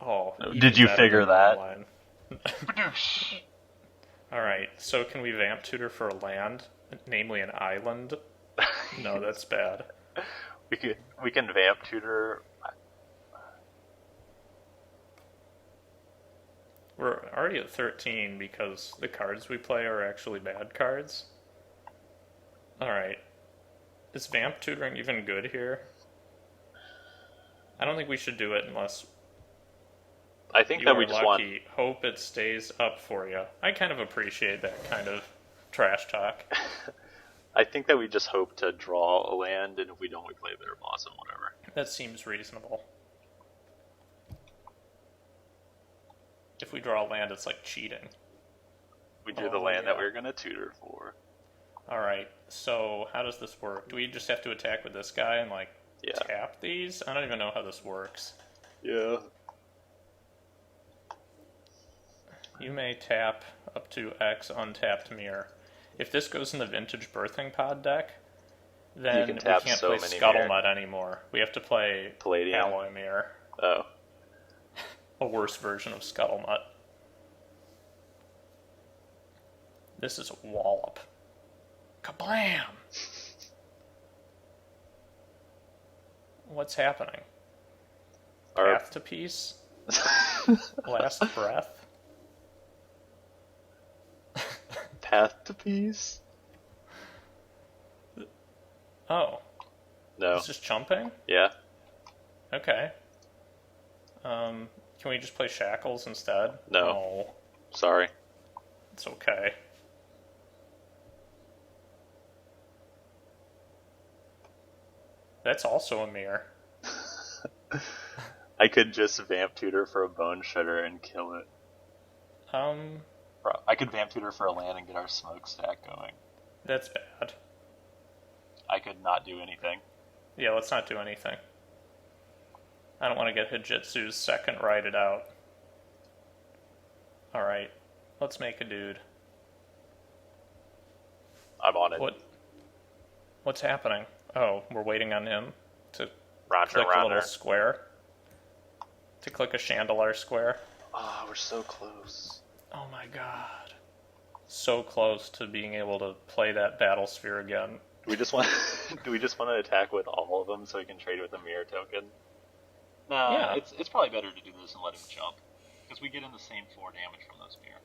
Oh, did you figure that? Alright, so can we vamp tutor for a land? Namely an island? No, that's bad. We can vamp tutor... We're already at 13 because the cards we play are actually bad cards. Alright. Is vamp tutoring even good here? I don't think we should do it unless I think that we just want... Hope it stays up for you. I kind of appreciate that kind of trash talk. I think that we just hope to draw a land, and if we don't, we play Bitter Blossom, whatever. That seems reasonable. If we draw a land, it's like cheating. We drew the land that we were going to tutor for. Alright, so how does this work? Do we just have to attack with this guy and, like, tap these? I don't even know how this works. Yeah. You may tap up to X untapped mirror. If this goes in the Vintage Birthing Pod deck, then we can't play Scuttlemutt anymore. We have to play Palladium. Alloy Mirror. Oh. A worse version of Scuttlemutt. This is a wallop. Kablam! What's happening? Path to Peace? Last Breath? Path to Peace? Oh. No. It's just chumping? Yeah. Okay. Can we just play Shackles instead? No. Oh. Sorry. It's okay. That's also a mirror. I could just Vamp Tutor for a Bone Shredder and kill it. I could Vamp Tutor for a land and get our smokestack going. That's bad. I could not do anything. Yeah, let's not do anything. I don't want to get Hijitsu's second righted out. Alright, let's make a dude. I'm on it. What's happening? Oh, we're waiting on him to Roger, click a little square. To click a Chandelar square. Oh, we're so close. Oh my god. So close to being able to play that battle sphere again. Do we just want to attack with all of them so we can trade with a mirror token? No, yeah. It's probably better to do this and let him jump. Because we get in the same 4 damage from those mirror.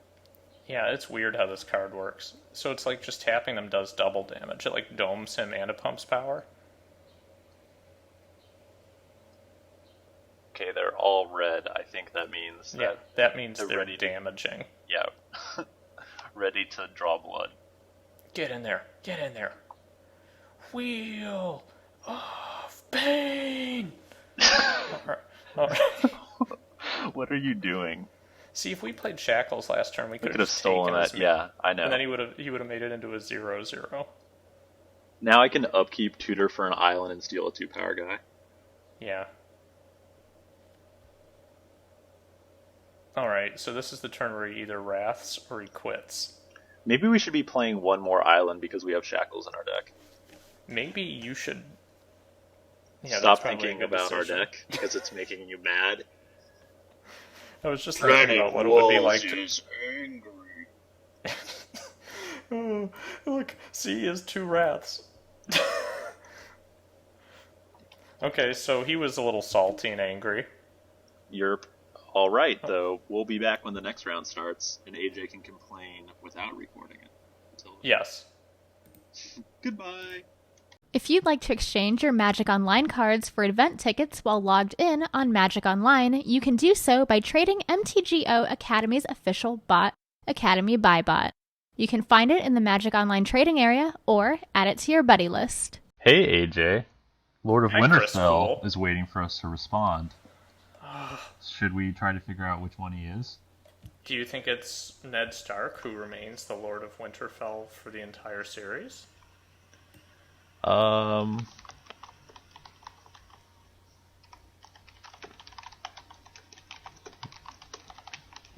Yeah, it's weird how this card works. So it's like just tapping them does double damage. It like domes him and it pumps power. Okay, they're all red. I think that means that means they're damaging. Yeah. Ready to draw blood. Get in there. Get in there. Wheel of Pain! All right. What are you doing? See, if we played Shackles last turn, we could have stolen that. Yeah, I know. And then he would have made it into a 0/0. Now I can upkeep Tutor for an island and steal a 2-power guy. Yeah. Alright, so this is the turn where he either wraths or he quits. Maybe we should be playing one more island because we have Shackles in our deck. Maybe you should... Yeah, stop thinking about our deck because it's making you mad. I was just thinking about what it would be like to... is angry. Oh, look, see, he has 2 wraths. Okay, so he was a little salty and angry. You're all right, though. We'll be back when the next round starts, and AJ can complain without recording it. Yes. Goodbye. If you'd like to exchange your Magic Online cards for event tickets while logged in on Magic Online, you can do so by trading MTGO Academy's official bot, Academy Buy Bot. You can find it in the Magic Online trading area or add it to your buddy list. Hey, AJ. Lord of Winterfell ChrisKool is waiting for us to respond. Should we try to figure out which one he is? Do you think it's Ned Stark who remains the Lord of Winterfell for the entire series? What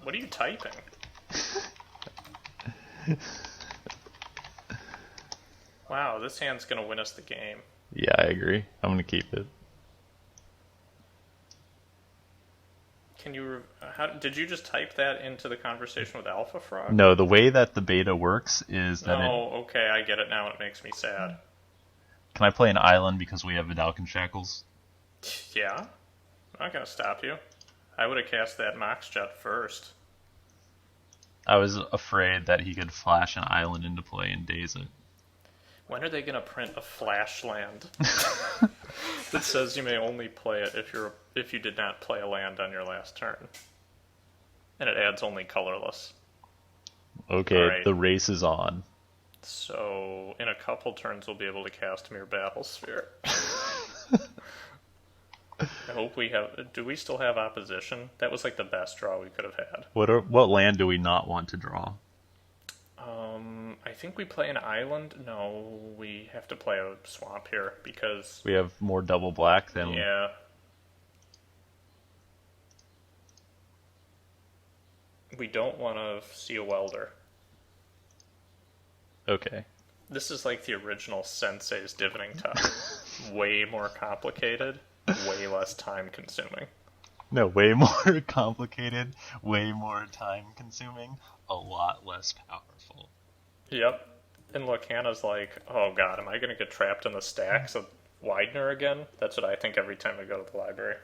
are you typing? Wow, this hand's gonna win us the game. Yeah, I agree. I'm gonna keep it. Can you... did you just type that into the conversation with Alpha Frog? No, the way that the beta works is that okay, I get it now, and it makes me sad. Can I play an island because we have Vidalcan Shackles? Yeah. I'm not gonna stop you. I would have cast that Mox Jet first. I was afraid that he could flash an island into play and daze it. When are they gonna print a flash land that says you may only play it if you did not play a land on your last turn? And it adds only colorless. Okay, right. The race is on. So, in a couple turns, we'll be able to cast Mere Battlesphere. I hope we have... Do we still have opposition? That was like the best draw we could have had. What land do we not want to draw? I think we play an island. No, we have to play a swamp here because... We have more double black than... Yeah. We don't want to see a welder. Okay. This is like the original Sensei's Divining Top. Way more complicated, way less time consuming. No, way more complicated, way more time consuming, a lot less powerful. Yep. And look, Hannah's like, oh god, am I going to get trapped in the stacks of Widener again? That's what I think every time I go to the library.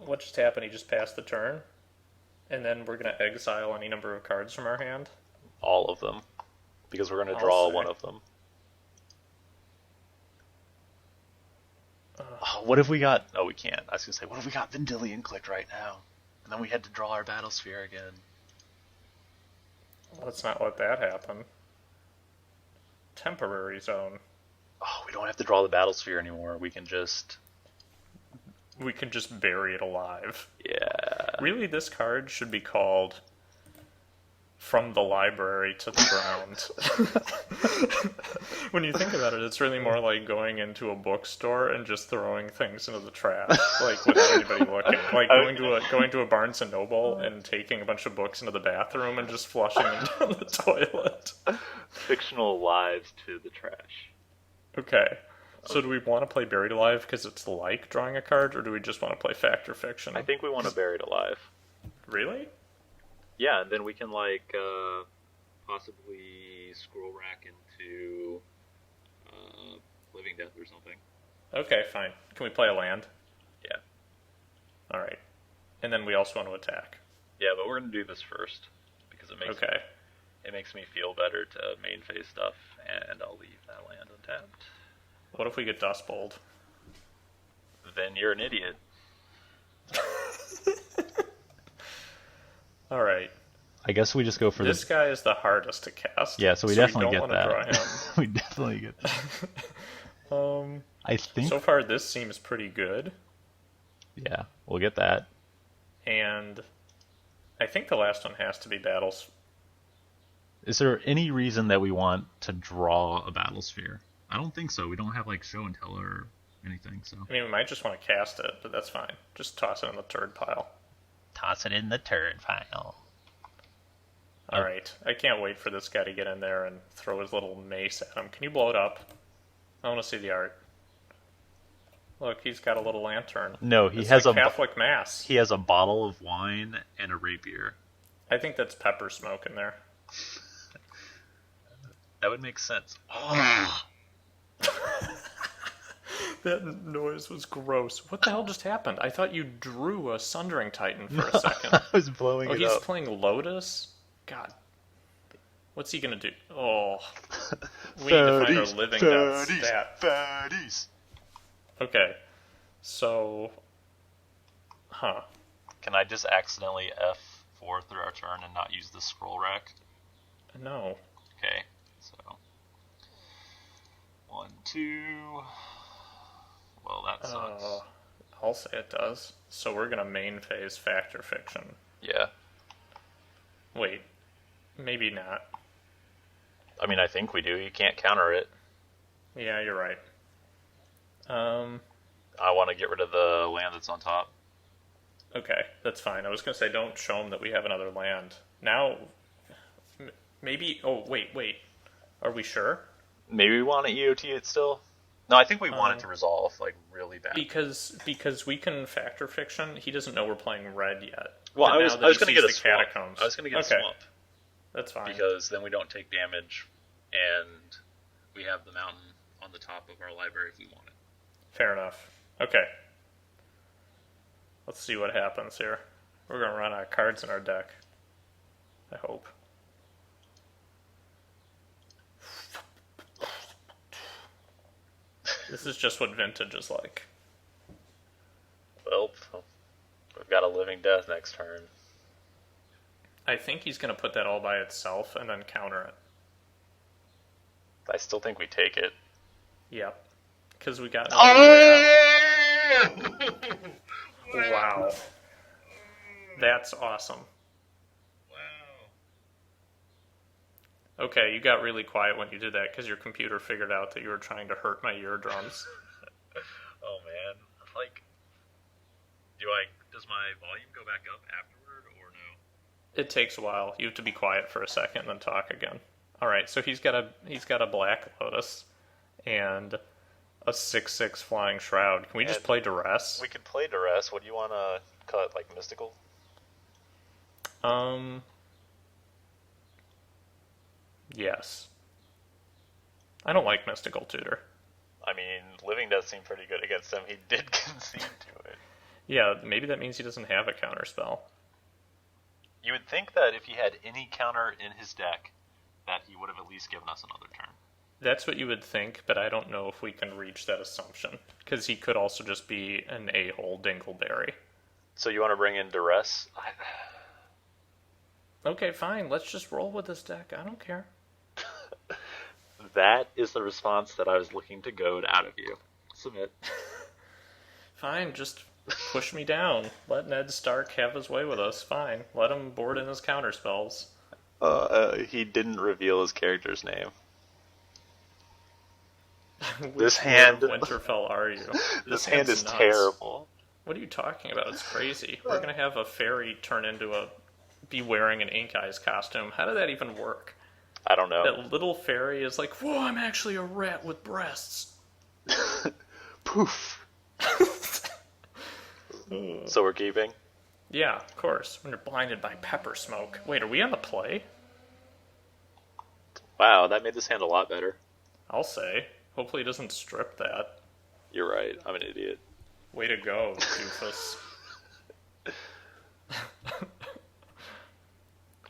What just happened? He just passed the turn? And then we're going to exile any number of cards from our hand? All of them. Because we're going to draw one of them. What if we got... Oh, we can't. I was going to say, what if we got Vendilion clicked right now? And then we had to draw our Battlesphere again. Let's not let that happen. Temporary zone. Oh, we don't have to draw the Battlesphere anymore. We can just bury it alive. Yeah. Really, this card should be called From the Library to the Ground. When you think about it, it's really more like going into a bookstore and just throwing things into the trash, like without anybody looking. Like going to a Barnes and Noble and taking a bunch of books into the bathroom and just flushing them down the toilet. Fictional lives to the trash. Okay. So do we want to play Buried Alive because it's like drawing a card, or do we just want to play Fact or Fiction? I think we want to Buried Alive. Really? Yeah, and then we can, like, possibly scroll rack into Living Death or something. Okay, fine. Can we play a land? Yeah. Alright. And then we also want to attack. Yeah, but we're going to do this first, because it makes me feel better to main phase stuff, and I'll leave that land untapped. What if we get Dust Bold? Then you're an idiot. Alright. I guess we just go for this guy is the hardest to cast. Yeah, so we definitely get that. Draw him. We definitely get that. I think so far this seems pretty good. Yeah, we'll get that. And I think the last one has to be Battles. Is there any reason that we want to draw a Battlesphere? I don't think so. We don't have like Show and Tell or anything, so. I mean, we might just want to cast it, but that's fine. Just toss it in the turd pile. Toss it in the turd pile. Alright, I can't wait for this guy to get in there and throw his little mace at him. Can you blow it up? I want to see the art. Look, he's got a little lantern. No, he has like a Catholic Mass. He has a bottle of wine and a rapier. I think that's pepper smoke in there. That would make sense. Oh. That noise was gross. What the hell just happened? I thought you drew a Sundering Titan for a second. I was blowing it up. Oh, he's playing Lotus? God. What's he gonna do? Oh. We need to find our living death stat. Fatties. Okay. So. Huh. Can I just accidentally F4 through our turn and not use the scroll rack? No. Okay. So. 1, 2. Well, that sucks. I'll say it does. So we're gonna main phase Fact or Fiction. Yeah. Wait. Maybe not. I mean, I think we do. You can't counter it. Yeah, you're right. I want to get rid of the land that's on top. Okay, that's fine. I was going to say, don't show them that we have another land. Now, maybe... Oh, wait. Are we sure? Maybe we want to EOT it still? No, I think we want it to resolve, like, really bad. Because we can Fact or Fiction. He doesn't know we're playing red yet. Well, I was going to get a swamp. Catacombs. I was going to get a swamp. That's fine. Because then we don't take damage, and we have the mountain on the top of our library if we want it. Fair enough. Okay. Let's see what happens here. We're going to run out of cards in our deck. I hope. This is just what Vintage is like. Well, we've got a Living Death next turn. I think he's going to put that all by itself and then counter it. I still think we take it. Yep. Because we got... Oh! Wow. That's awesome. Wow. Okay, you got really quiet when you did that because your computer figured out that you were trying to hurt my eardrums. Oh man, like, does my volume go back up afterward or no? It takes a while. You have to be quiet for a second and then talk again. All right, so he's got a Black Lotus and a 6/6 Flying Shroud. Can we just play Duress? We could play Duress. What do you want to cut, like Mystical? Yes. I don't like Mystical Tutor. I mean, Living Death seemed pretty good against him. He did concede to it. Yeah, maybe that means he doesn't have a counter spell. You would think that if he had any counter in his deck, that he would have at least given us another turn. That's what you would think, but I don't know if we can reach that assumption. Because he could also just be an a-hole Dingleberry. So you want to bring in Duress? Okay, fine. Let's just roll with this deck. I don't care. That is the response that I was looking to goad out of you. Submit. Fine, just push me down. Let Ned Stark have his way with us. Fine. Let him board in his counterspells. He didn't reveal his character's name. This hand... Winterfell are you? This hand is nuts. Terrible. What are you talking about? It's crazy. We're going to have a fairy turn into be wearing an Ink Eyes costume. How did that even work? I don't know. That little fairy is like, whoa, I'm actually a rat with breasts. Poof. So we're keeping? Yeah, of course. When you're blinded by pepper smoke. Wait, are we on the play? Wow, that made this hand a lot better. I'll say. Hopefully he doesn't strip that. You're right. I'm an idiot. Way to go, doofus.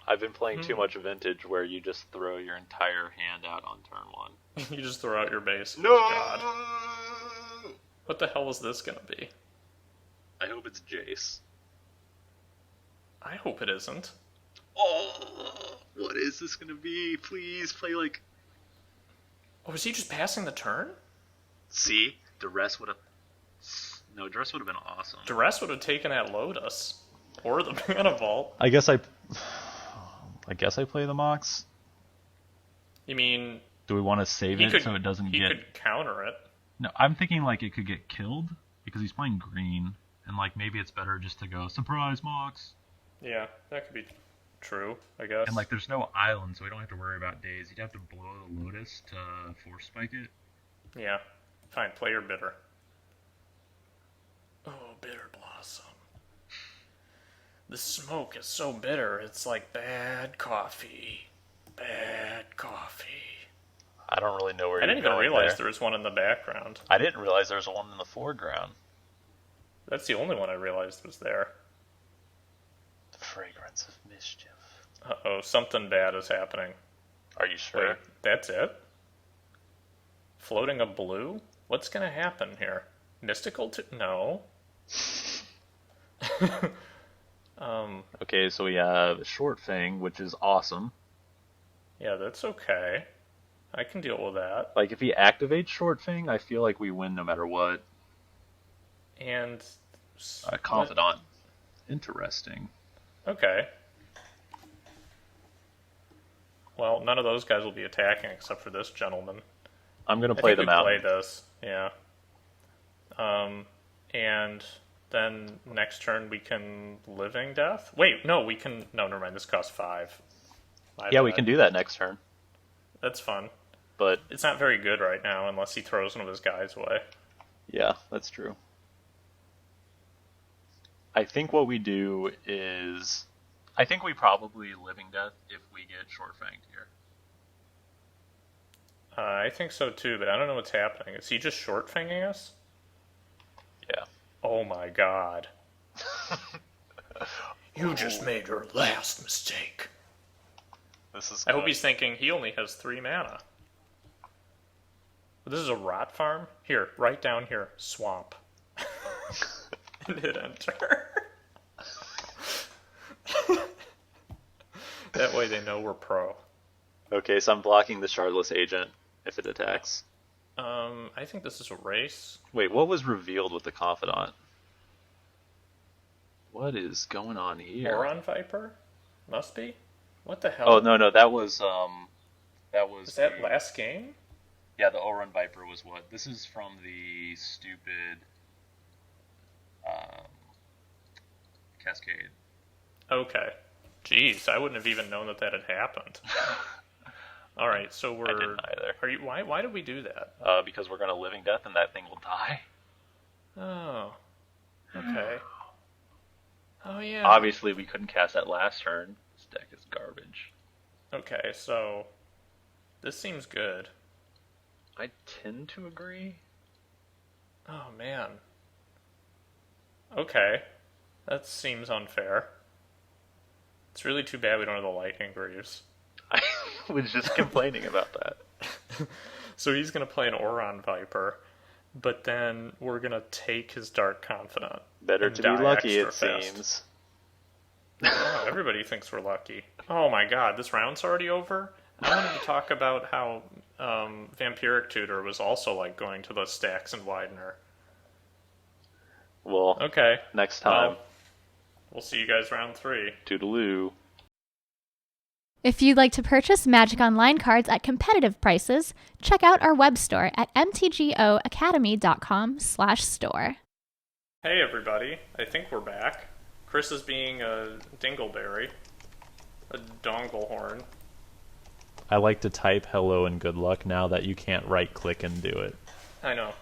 I've been playing too much Vintage where you just throw your entire hand out on turn one. You just throw out your base. No! God. What the hell is this going to be? I hope it's Jace. I hope it isn't. Oh, what is this going to be? Please play like... Oh, is he just passing the turn? See? Duress would have... No, Duress would have been awesome. Duress would have taken that Lotus. Or the Mana Vault. I guess I play the Mox. You mean... Do we want to save it so it doesn't get... He could counter it. No, I'm thinking like it could get killed because he's playing green. And like maybe it's better just to go, surprise Mox. Yeah, that could be true, I guess. And like there's no island, so we don't have to worry about days. You'd have to blow the Lotus to force spike it. Yeah. Fine, play your Bitter. Oh, Bitter Blossom. The smoke is so bitter, it's like bad coffee. Bad coffee. I don't really know where I you're didn't even going realize there. there was one in the background. I didn't realize there was one in the foreground. That's the only one I realized was there. The fragrance of mischief. Uh-oh, something bad is happening. Are you sure? Wait, that's it? Floating a blue? What's going to happen here? Mystical No. Okay, so we have Short Fang, which is awesome. Yeah, that's okay. I can deal with that. Like, if he activates Short Fang, I feel like we win no matter what. And... Confidant. Interesting. Okay. Well, none of those guys will be attacking except for this gentleman. I'm going to play them out. Play this, yeah. And then next turn we can Living Death? Wait, no, we can... No, never mind, this costs 5. We can do that next turn. That's fun. But it's not very good right now unless he throws one of his guys away. Yeah, that's true. I think what we do is... I think we probably Living Death if we get Short Fanged here. I think so too, but I don't know what's happening. Is he just Short Fanging us? Yeah. Oh my god. You just made your last mistake. This is I hope he's thinking he only has 3 mana. This is a rot farm? Here, right down here. Swamp. And hit enter. That way they know we're pro. Okay, so I'm blocking the Shardless Agent. if it attacks. I think this is a race. Wait, what was revealed with the Confidant? What is going on here? Boron Viper? Must be? What the hell? Oh, no, that was, Is that last game? Yeah, the Oran Viper was what? This is from the stupid, Cascade. Okay. Jeez, I wouldn't have even known that had happened. All right, so we're. I didn't either. Why did we do that? Because we're gonna Living Death and that thing will die. Oh. Okay. Oh yeah. Obviously, we couldn't cast that last turn. This deck is garbage. Okay, so this seems good. I tend to agree. Oh man. Okay, that seems unfair. It's really too bad we don't have the Lightning Greaves. I was just complaining about that. So he's going to play an Oron Viper, but then we're going to take his Dark Confidant. Better to be lucky, it seems. Oh, everybody thinks we're lucky. Oh my god, this round's already over? I wanted to talk about how Vampiric Tutor was also like going to the stacks and Widener. Well, okay. Next time. We'll see you guys round 3. Toodaloo. If you'd like to purchase Magic Online cards at competitive prices, check out our web store at mtgoacademy.com/store. Hey everybody, I think we're back. Chris is being a dingleberry, a donglehorn. I like to type hello and good luck now that you can't right-click and do it. I know.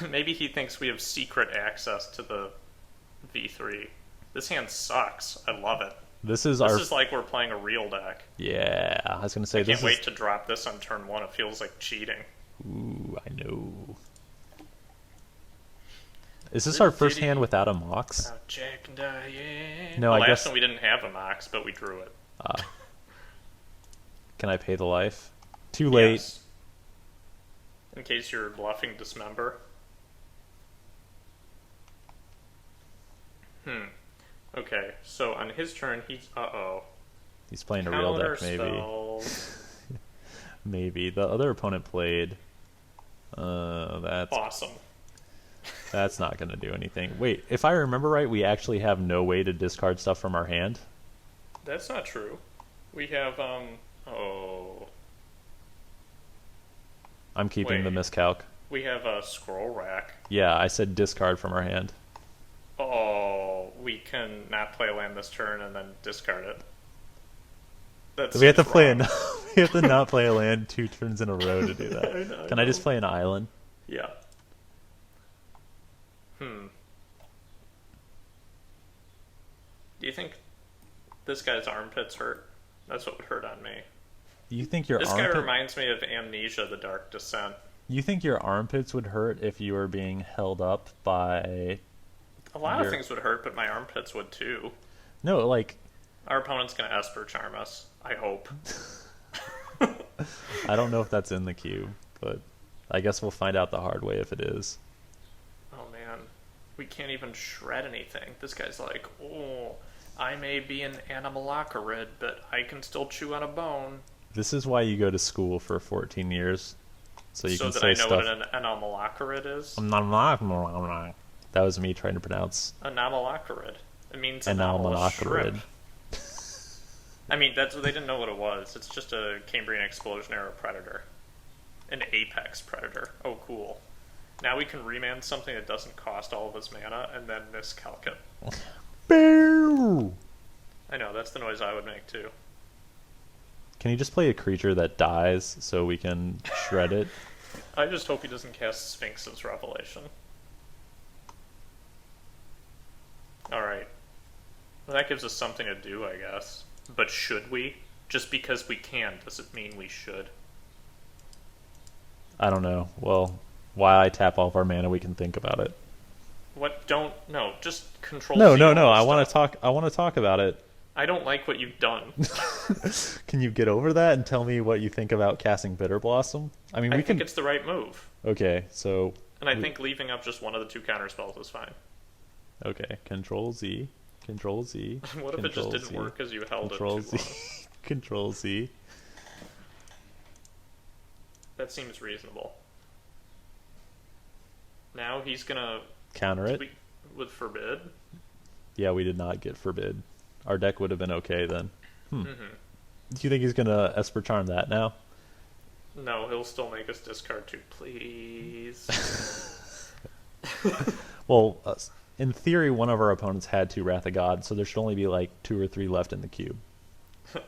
Maybe he thinks we have secret access to the V3. This hand sucks. I love it. This is like we're playing a real deck. Yeah, I was going to say I can't wait to drop this on turn 1. It feels like cheating. Ooh, I know. Is this our first hand without a Mox? Jack and Diane. No, I guess we didn't have a Mox, but we drew it. Can I pay the life? Too late. Yes. In case you're bluffing Dismember. Okay, so on his turn, he's... He's playing a real deck, maybe. Maybe. The other opponent played... that's... Awesome. That's not going to do anything. Wait, if I remember right, we actually have no way to discard stuff from our hand? That's not true. We have, I'm keeping the miscalc. We have a Scroll Rack. Yeah, I said discard from our hand. Oh, we can not play a land this turn and then discard it. We have to play we have to not play a land 2 turns in a row to do that. Can I just play an island? Yeah. Do you think this guy's armpits hurt? That's what would hurt on me. You think your This guy reminds me of Amnesia: The Dark Descent. You think your armpits would hurt if you were being held up by... A lot of things would hurt, but my armpits would too. No, like... Our opponent's going to Esper Charm us. I hope. I don't know if that's in the queue, but I guess we'll find out the hard way if it is. Oh man, we can't even shred anything. This guy's like, oh, I may be an Animalacrid, but I can still chew on a bone. This is why you go to school for 14 years. So you can say stuff. So that I know what an Animalacrid is? That was me trying to pronounce. Animalacrid. It means Animalacrid. I mean, they didn't know what it was. It's just a Cambrian Explosion era predator. An Apex predator. Oh, cool. Now we can remand something that doesn't cost all of its mana and then miscalc it. Boo! I know, that's the noise I would make too. Can you just play a creature that dies so we can shred it? I just hope he doesn't cast Sphinx's Revelation. Alright. Well, that gives us something to do, I guess. But should we? Just because we can, does it mean we should? I don't know. Well, while I tap all of our mana, we can think about it. What? No, just control. No. I want to talk about it. I don't like what you've done. Can you get over that and tell me what you think about casting Bitter Blossom? I mean, I think it's the right move. Okay, so... And I think leaving up just one of the 2 counter spells is fine. Okay, Control Z. Control Z. What if it just didn't work because you held Control it too Z. long? Control Z. That seems reasonable. Now he's gonna counter it with forbid. Yeah, we did not get forbid. Our deck would have been okay then. Mm-hmm. Do you think he's gonna Esper Charm that now? No, he'll still make us discard 2, please. Well, in theory, one of our opponents had 2 Wrath of God, so there should only be like 2 or 3 left in the cube.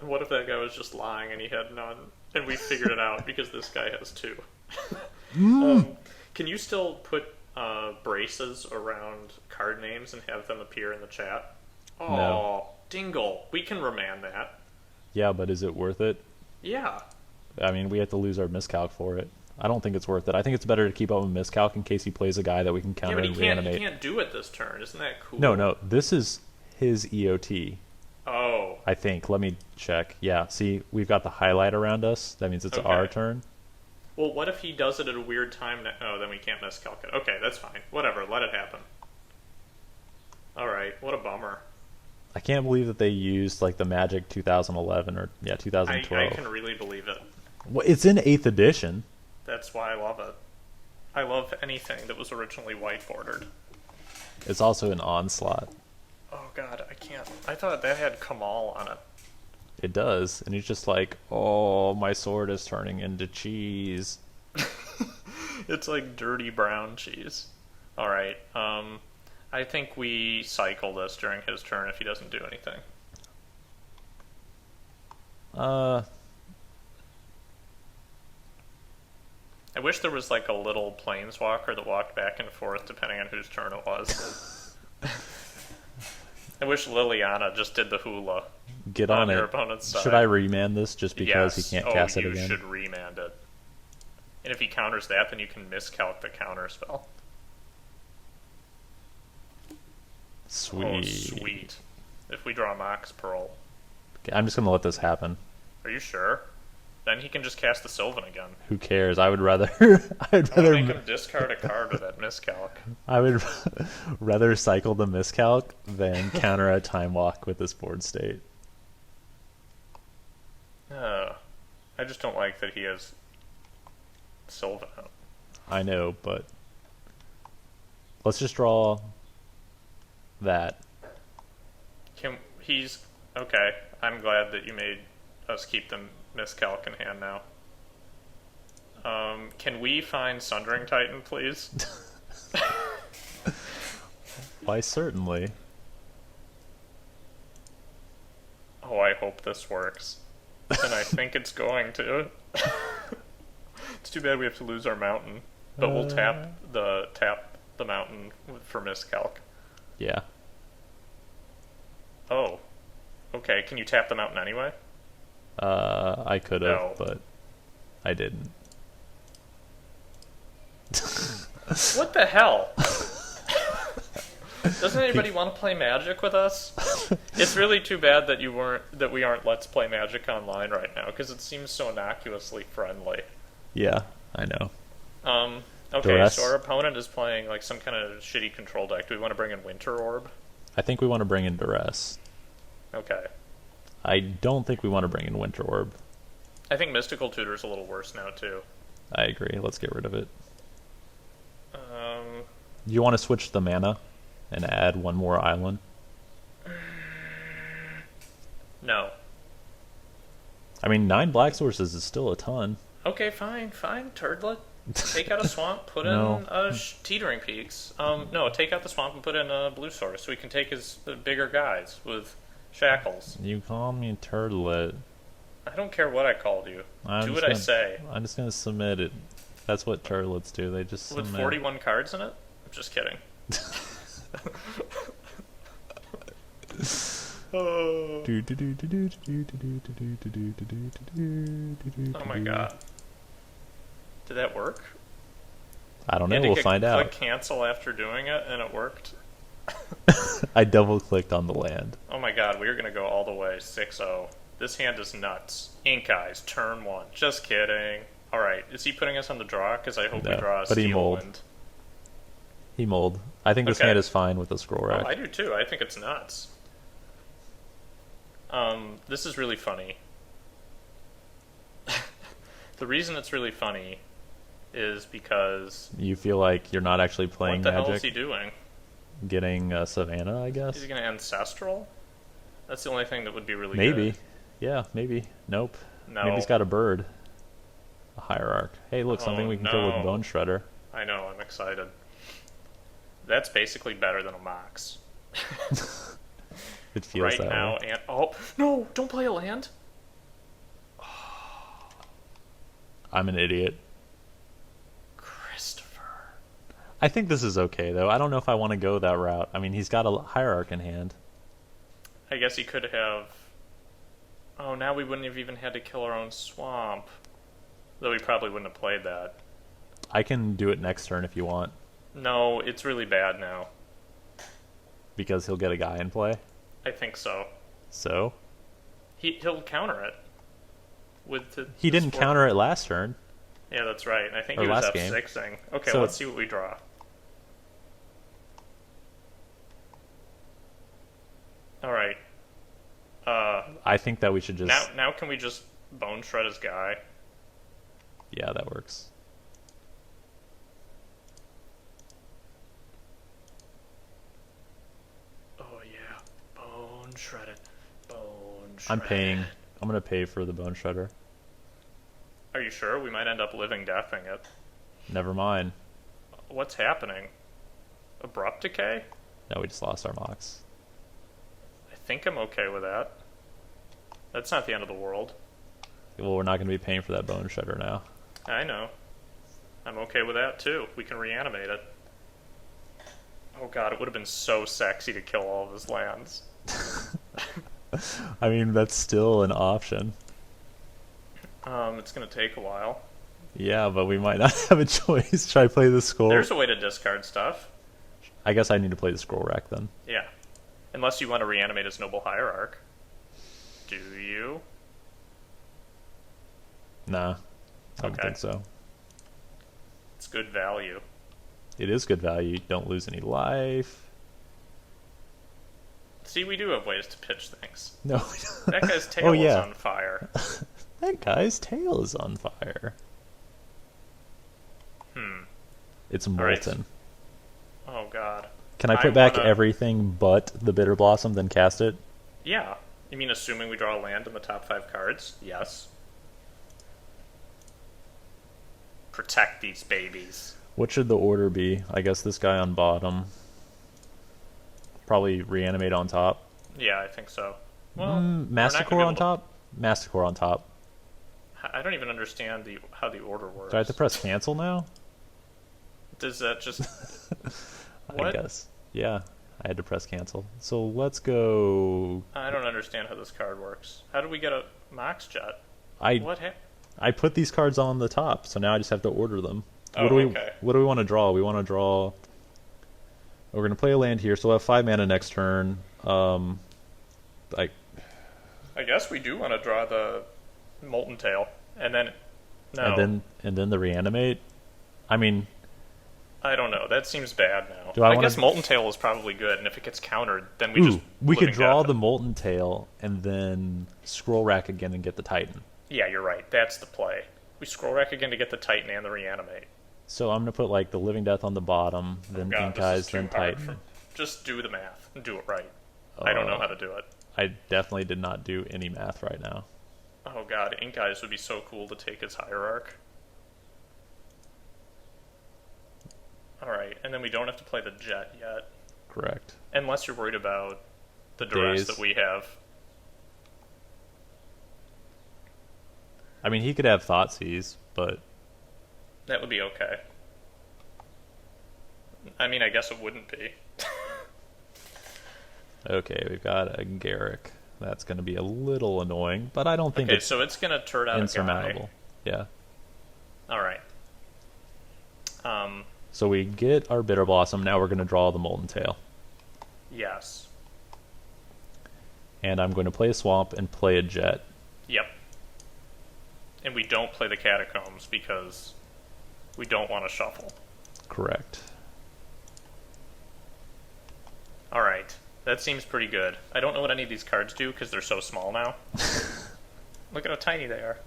What if that guy was just lying and he had none, and we figured it out because this guy has 2? Can you still put braces around card names and have them appear in the chat? Oh, no. Dingle. We can remand that. Yeah, but is it worth it? Yeah. I mean, we have to lose our miscalc for it. I don't think it's worth it. I think it's better to keep up with miscalc in case he plays a guy that we can counter and reanimate. He can't do it this turn. Isn't that cool? No. This is his EOT. Oh. I think. Let me check. Yeah, see, we've got the highlight around us. That means it's our turn. Well, what if he does it at a weird time? Oh, then we can't miscalc it. Okay, that's fine. Whatever, let it happen. Alright, what a bummer. I can't believe that they used like the Magic 2011 or 2012. I can really believe it. Well, it's in 8th edition. That's why I love it. I love anything that was originally white bordered. It's also an Onslaught. Oh god, I can't. I thought that had Kamal on it. It does, and he's just like, oh, my sword is turning into cheese. It's like dirty brown cheese. Alright, I think we cycle this during his turn if he doesn't do anything. I wish there was like a little planeswalker that walked back and forth depending on whose turn it was. I wish Liliana just did the hula. Get on your it. Opponent's side. Should I remand this just because he can't cast it again? You should remand it. And if he counters that, then you can miscalc the counter spell. Sweet. Oh, sweet. If we draw Mox Pearl. Okay, I'm just going to let this happen. Are you sure? Then he can just cast the Sylvan again. Who cares? I would rather... I'd rather make him discard a card with that miscalc. I would rather cycle the miscalc than counter a Time Walk with this board state. I just don't like that he has Sylvan out. I know, but let's just draw that. Okay, I'm glad that you made us keep the miscalc in hand now. Can we find Sundering Titan, please? Why, certainly. Oh, I hope this works. And I think it's going to. It's too bad we have to lose our mountain, but we'll tap the mountain for miscalc. Yeah. Oh. Okay, can you tap the mountain anyway? I could have, but I didn't. What the hell? Doesn't anybody want to play Magic with us? It's really too bad that we aren't Let's Play Magic Online right now, because it seems so innocuously friendly. Yeah, I know. Okay, Duress? so our opponent is playing like some kind of shitty control deck. Do we want to bring in Winter Orb? I think we want to bring in Duress. Okay. I don't think we want to bring in Winter Orb. I think Mystical Tutor's a little worse now, too. I agree. Let's get rid of it. You want to switch the mana and add one more island? No. I mean, 9 black sources is still a ton. Okay, fine, Turdlet. Take out a swamp, put in Teetering Peaks. No, take out the swamp and put in a blue source so we can take his bigger guys with shackles. You call me Turdlet. I don't care what I called you. Do what I say. I'm just going to submit it. That's what Turdlets do. They just submit. With 41 cards in it? I'm just kidding. Oh my god. Did that work? I don't know. We'll find out. Click cancel after doing it, and it worked. I double clicked on the land. Oh my god, we are going to go all the way 6-0. This hand is nuts. Ink Eyes, turn 1. Just kidding. Alright, is he putting us on the draw? Because I hope we draw a Steel Wind. He mulled. I think this hand is fine with the scroll rack. Oh, I do too. I think it's nuts. This is really funny. The reason it's really funny is because... You feel like you're not actually playing Magic? What the hell is he doing? Getting Savannah, I guess? Is he going to Ancestral? That's the only thing that would be really maybe. good. Yeah, maybe. Nope. No. Maybe he's got a bird. A Hierarch. Hey, look, something we can kill with Bone Shredder. I know, I'm excited. That's basically better than a Mox. It feels right that now, way. And oh no! Don't play a land. I'm an idiot. Christopher. I think this is okay though. I don't know if I want to go that route. I mean, he's got a Hierarch in hand. I guess he could have. Oh, now we wouldn't have even had to kill our own swamp. Though we probably wouldn't have played that. I can do it next turn if you want. No, it's really bad now. Because he'll get a guy in play? I think so. So? He'll counter it. He didn't counter it last turn. Yeah, that's right. I think he was F6ing. Okay, so, let's see what we draw. Alright. I think that we should just... Now can we just Bone Shred his guy? Yeah, that works. Oh yeah, Bone Shredded. Bone Shredded. I'm paying. I'm gonna pay for the Bone Shredder. Are you sure? We might end up living deathing it. Never mind. What's happening? Abrupt Decay? No, we just lost our Mox. I think I'm okay with that. That's not the end of the world. Well, we're not going to be paying for that Bone Shredder now. I know. I'm okay with that, too. We can reanimate it. Oh god, it would have been so sexy to kill all of his lands. I mean, that's still an option. It's going to take a while. Yeah, but we might not have a choice. Should I play the Scroll? There's a way to discard stuff. I guess I need to play the Scroll Rack then. Yeah. Unless you want to reanimate his Noble Hierarch. Do you? Nah. I don't think so. It's good value. It is good value. Don't lose any life. See, we do have ways to pitch things. No. That guy's tail is on fire. That guy's tail is on fire. It's molten. Right. Oh god. Can I put back everything but the Bitter Blossom, then cast it? Yeah. You mean assuming we draw a land in the top 5 cards? Yes. Protect these babies. What should the order be? I guess this guy on bottom. Probably reanimate on top. Yeah, I think so. Well, Masticore on top? Masticore on top. I don't even understand how the order works. Do I have to press cancel now? Does that just... I guess. Yeah, I had to press cancel. So let's go... I don't understand how this card works. How do we get a Mox Jet? I put these cards on the top, so now I just have to order them. Oh, okay. What do we want to draw? We want to draw... We're going to play a land here, so we'll have 5 mana next turn. I guess we do want to draw the Molten Tail, and then... No. And then the reanimate? I mean... I don't know. That seems bad now. I guess Molten Tail is probably good, and if it gets countered, then we could draw the Molten Tail and then Scroll Rack again and get the Titan. Yeah, you're right. That's the play. We Scroll Rack again to get the Titan and the reanimate. So I'm going to put like the Living Death on the bottom, then Ink Eyes, then Titan. Just do the math and do it right. I don't know how to do it. I definitely did not do any math right now. Oh god, Ink Eyes would be so cool to take his Hierarch. Alright, and then we don't have to play the Jet yet. Correct. Unless you're worried about the duress that we have. I mean, he could have Thoughtseize, but... That would be okay. I mean, I guess it wouldn't be. Okay, we've got a Garrick. That's going to be a little annoying, but I don't think it's so it's going to turn out insurmountable. Yeah. Alright. So we get our Bitter Blossom, now we're going to draw the Molten Tail. Yes. And I'm going to play a Swamp and play a Jet. Yep. And we don't play the Catacombs because we don't want to shuffle. Correct. Alright. That seems pretty good. I don't know what any of these cards do because they're so small now. Look at how tiny they are.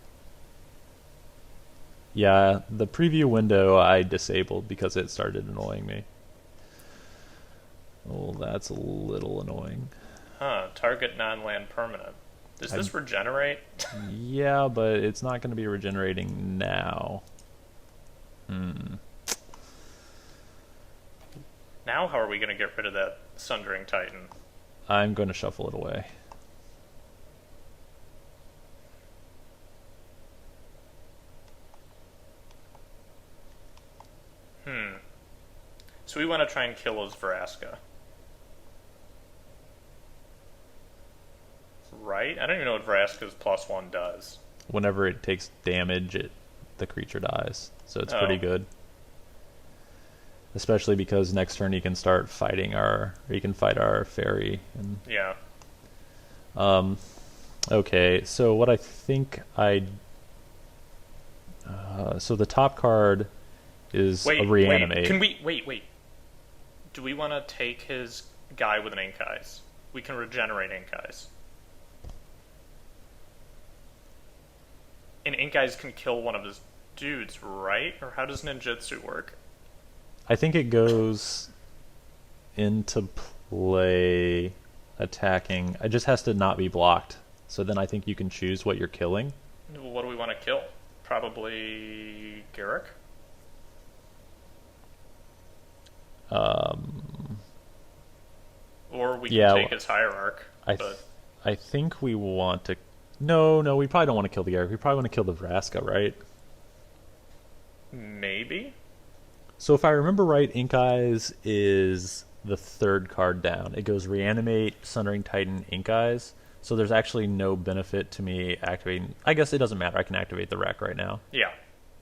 Yeah, the preview window I disabled because it started annoying me. Oh, that's a little annoying. Huh, target non-land permanent. Does this regenerate? Yeah, but it's not going to be regenerating now. Now how are we going to get rid of that Sundering Titan? I'm going to shuffle it away. So we want to try and kill his Vraska. Right? I don't even know what Vraska's +1 does. Whenever it takes damage, the creature dies. So it's pretty good. Especially because next turn he can start fighting he can fight our fairy. And, yeah. Okay, so what I think so the top card is a reanimate. Wait. Do we want to take his guy with an Ink Eyes? We can regenerate Ink Eyes. And Ink Eyes can kill one of his dudes, right? Or how does ninjutsu work? I think it goes into play attacking. It just has to not be blocked. So then I think you can choose what you're killing. Well, what do we want to kill? Probably Garrick? Or we can take his Hierarch. I think we want to... No, we probably don't want to kill the Garrick. We probably want to kill the Vraska, right? Maybe? So if I remember right, Ink Eyes is the third card down. It goes Reanimate, Sundering Titan, Ink Eyes. So there's actually no benefit to me activating... I guess it doesn't matter. I can activate the Wreck right now. Yeah.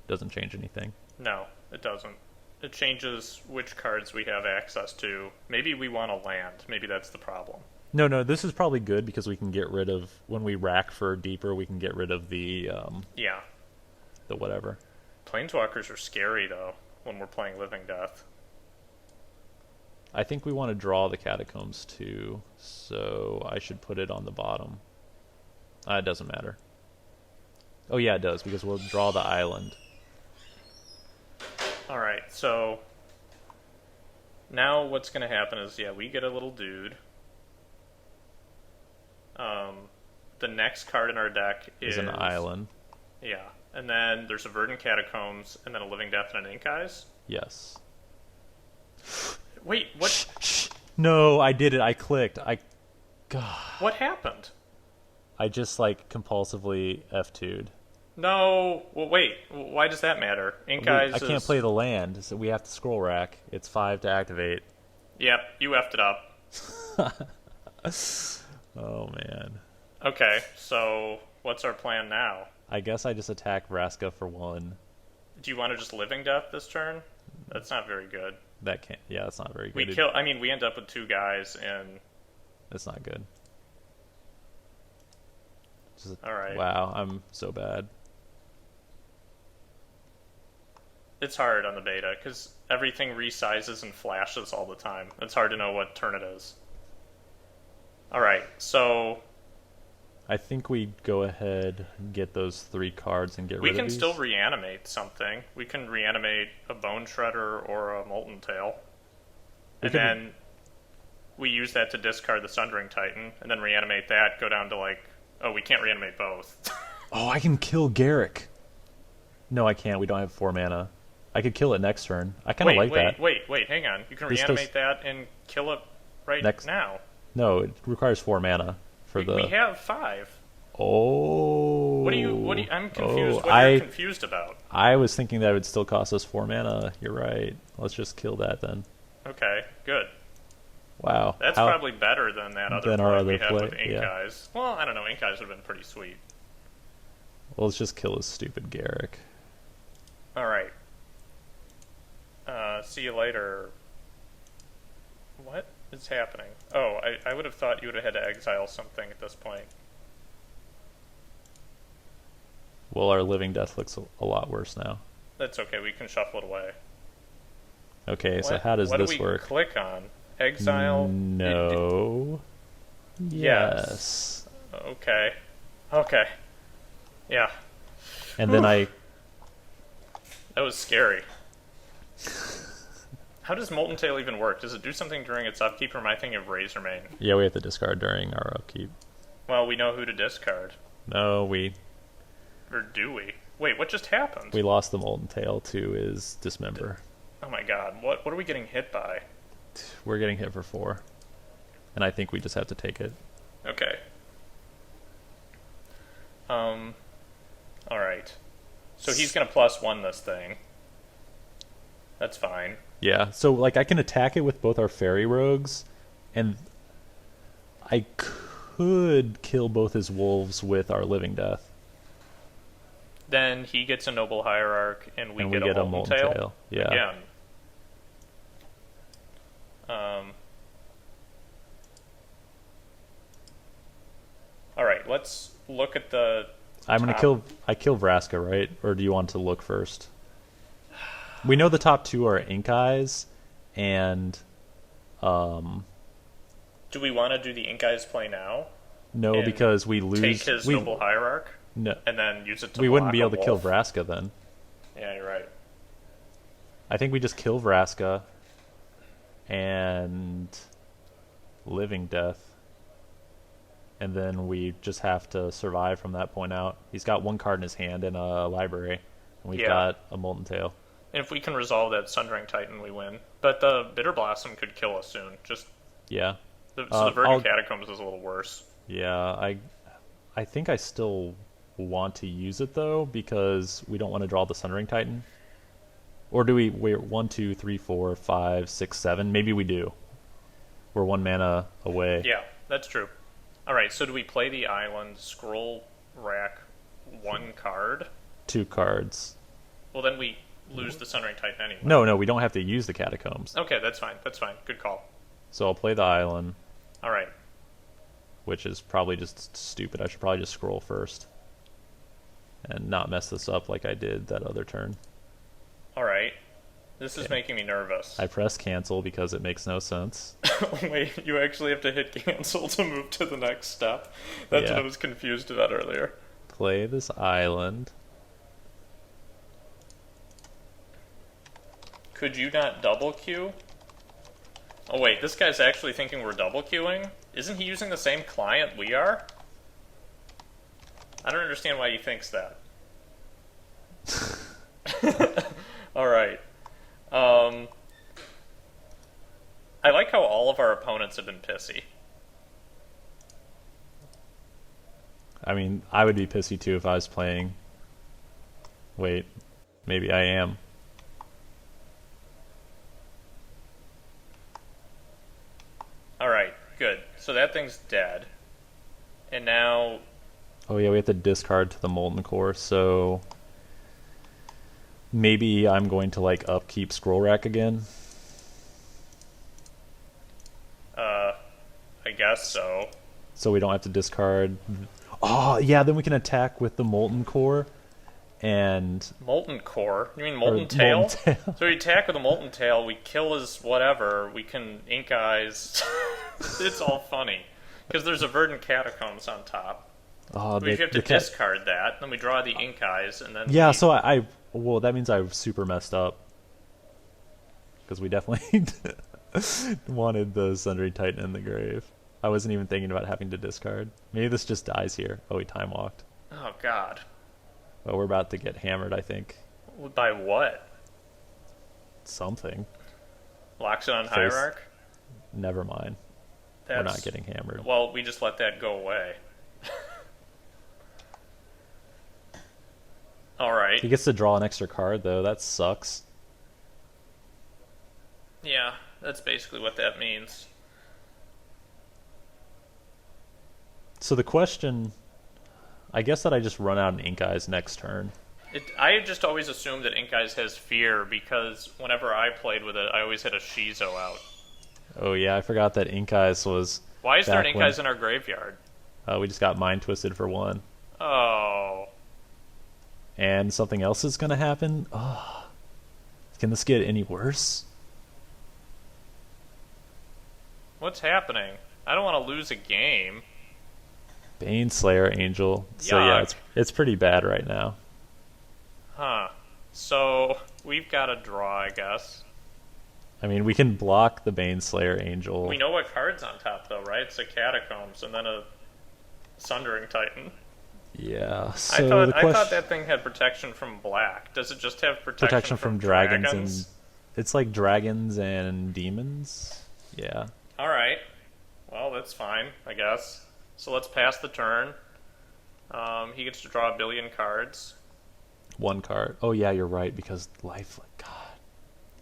Doesn't change anything. No, it doesn't. It changes which cards we have access to. Maybe we want to land. Maybe that's the problem. No, this is probably good because we can get rid of... When we rack for deeper, we can get rid of the... yeah. The whatever. Planeswalkers are scary, though, when we're playing Living Death. I think we want to draw the Catacombs too, so I should put it on the bottom. It doesn't matter. Oh yeah, it does, because we'll draw the island. Alright, so... Now what's going to happen is, we get a little dude. The next card in our deck is an island. Yeah, and then there's a Verdant Catacombs, and then a Living Death and an Ink Eyes? Yes. Wait, what? Shh. No, I did it. I clicked. God. What happened? I just, compulsively F2'd. No. Well, wait. Why does that matter? Ink Eyes I can't play the land, so we have to scroll rack. It's 5 to activate. Yep, you effed it up. Oh, man. Okay, so what's our plan now? I guess I just attack Vraska for 1. Do you want to just Living Death this turn? That's not very good. That's not very good. We end up with 2 guys, and... That's not good. Alright. Wow, I'm so bad. It's hard on the beta, because everything resizes and flashes all the time. It's hard to know what turn it is. Alright, so... I think we go ahead and get those 3 cards and get rid of these. We can still reanimate something. We can reanimate a Bone Shredder or a Molten Tail. Then we use that to discard the Sundering Titan, and then reanimate that, go down to we can't reanimate both. Oh, I can kill Garrick. No, I can't. We don't have 4 mana. I could kill it next turn. I kind of like that. Wait, hang on. You can reanimate that and kill it now. No, it requires 4 mana. We have 5. Oh. What do you? I'm confused. What you're confused about? I was thinking that it would still cost us 4 mana. You're right. Let's just kill that then. Okay, good. Wow. That's probably better than that other play we had with Ink Eyes. Well, I don't know. Ink Eyes would have been pretty sweet. Well, let's just kill his stupid Garrick. All right. See you later. What is happening? Oh, I would have thought you would have had to exile something at this point. Well, our Living Death looks a lot worse now. That's okay. We can shuffle it away. Okay, so how does this work? What do we click on? Exile? No. Yes. Okay. Yeah. And then That was scary. How does Molten Tail even work? Does it do something during its upkeep, or am I thinking of Razormane? Yeah, we have to discard during our upkeep. Well, we know who to discard. No, Or do we? Wait, what just happened? we lost the Molten Tail to his Dismember. Oh my god, what are we getting hit by? We're getting hit for 4. And I think we just have to take it. Okay. Alright. So he's gonna +1 this thing. That's fine. Yeah, so like I can attack it with both our Fairy Rogues, and I could kill both his wolves with our Living Death. Then he gets a Noble Hierarch, and we get a Molten Tail. Yeah. Again. Alright, let's look at the I'm gonna kill Vraska, right? Or do you want to look first? We know the top 2 are Ink Eyes, and do we want to do the Ink Eyes play now? no, because we lose. Take his Noble Hierarch? No, And then use it to we wouldn't be able block to a kill wolf? Vraska then. Yeah, you're right. I think we just kill Vraska and Living Death, and then we just have to survive from that point out. He's got 1 card in his hand and a library, and we've got a Molten Tail. And if we can resolve that Sundering Titan, we win. But the Bitter Blossom could kill us soon. Yeah. So the Verdant Catacombs is a little worse. Yeah, I think I still want to use it though, because we don't want to draw the Sundering Titan. Or do we? We're 1, 2, 3, 4, 5, 6, 7. Maybe we do. We're 1 mana away. Yeah, that's true. Alright, so do we play the island, scroll rack 1 card? 2 cards. Well, then we lose the Sundering Titan anyway. No, we don't have to use the Catacombs. Okay, that's fine. That's fine. Good call. So I'll play the island, Alright. which is probably just stupid. I should probably just scroll first and not mess this up like I did that other turn. Alright. This is making me nervous. I press cancel because it makes no sense. Wait, you actually have to hit cancel to move to the next step? That's what I was confused about earlier. Play this island. Could you not double queue? Oh wait, this guy's actually thinking we're double queuing? Isn't he using the same client we are? I don't understand why he thinks that. Alright. I like how all of our opponents have been pissy. I mean, I would be pissy too if I was playing. Wait, maybe I am. Alright, good. So that thing's dead. And now... Oh yeah, we have to discard to the Molten Core, so... Maybe I'm going to, like, upkeep Scroll Rack again. I guess so. So we don't have to discard... Oh, yeah, then we can attack with the Molten Core, and... Molten Core? You mean Molten Tail? Molten Tail. So we attack with a Molten Tail, we kill his whatever, we can Ink Eyes. It's all funny. Because there's a Verdant Catacombs on top. Oh, We have to discard that, then we draw the Ink Eyes, and then... Yeah, so I... Well, that means I super messed up. Because we definitely wanted the Sundering Titan in the grave. I wasn't even thinking about having to discard. Maybe this just dies here. Oh, he time walked. Oh, God. Well, we're about to get hammered, I think. By what? Something. Locks it on Hierarch? Never mind. We're not getting hammered. Well, we just let that go away. Alright. He gets to draw an extra card, though. That sucks. Yeah, that's basically what that means. So the question... I guess that I just run out an Ink Eyes next turn. I just always assumed that Ink Eyes has fear, because whenever I played with it, I always had a Shizo out. Oh yeah, I forgot that Ink Eyes was... Why is there an Ink Eyes in our graveyard? We just got Mind Twisted for 1. Oh... And something else is going to happen? Oh. Can this get any worse? What's happening? I don't want to lose a game. Baneslayer Angel. So yeah, it's pretty bad right now. Huh. So we've got a draw, I guess. I mean, we can block the Baneslayer Angel. We know what card's on top, though, right? It's a Catacombs and then a Sundering Titan. Yeah. So I thought that thing had protection from black. Does it just have protection from dragons? And it's like dragons and demons. Yeah. All right. Well, that's fine, I guess. So let's pass the turn. He gets to draw 1 billion cards. 1 card. Oh yeah, you're right, because life. God,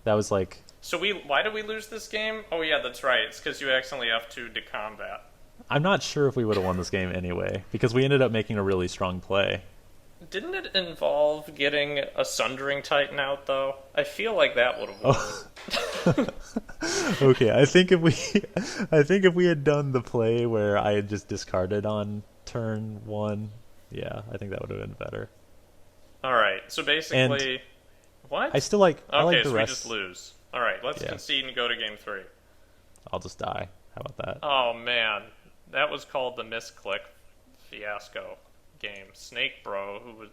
that was like. So why did we lose this game? Oh yeah, that's right. It's because you accidentally F2'd to combat. I'm not sure if we would have won this game anyway, because we ended up making a really strong play. Didn't it involve getting a Sundering Titan out, though? I feel like that would have worked. Okay, I think if we had done the play where I had just discarded on turn 1, yeah, I think that would have been better. All right, so basically, and what? I still like. Okay, I like the so rest. we just lose. All right, let's concede and go to game 3. I'll just die. How about that? Oh man, that was called the misclick fiasco game. Snake Bro, who was.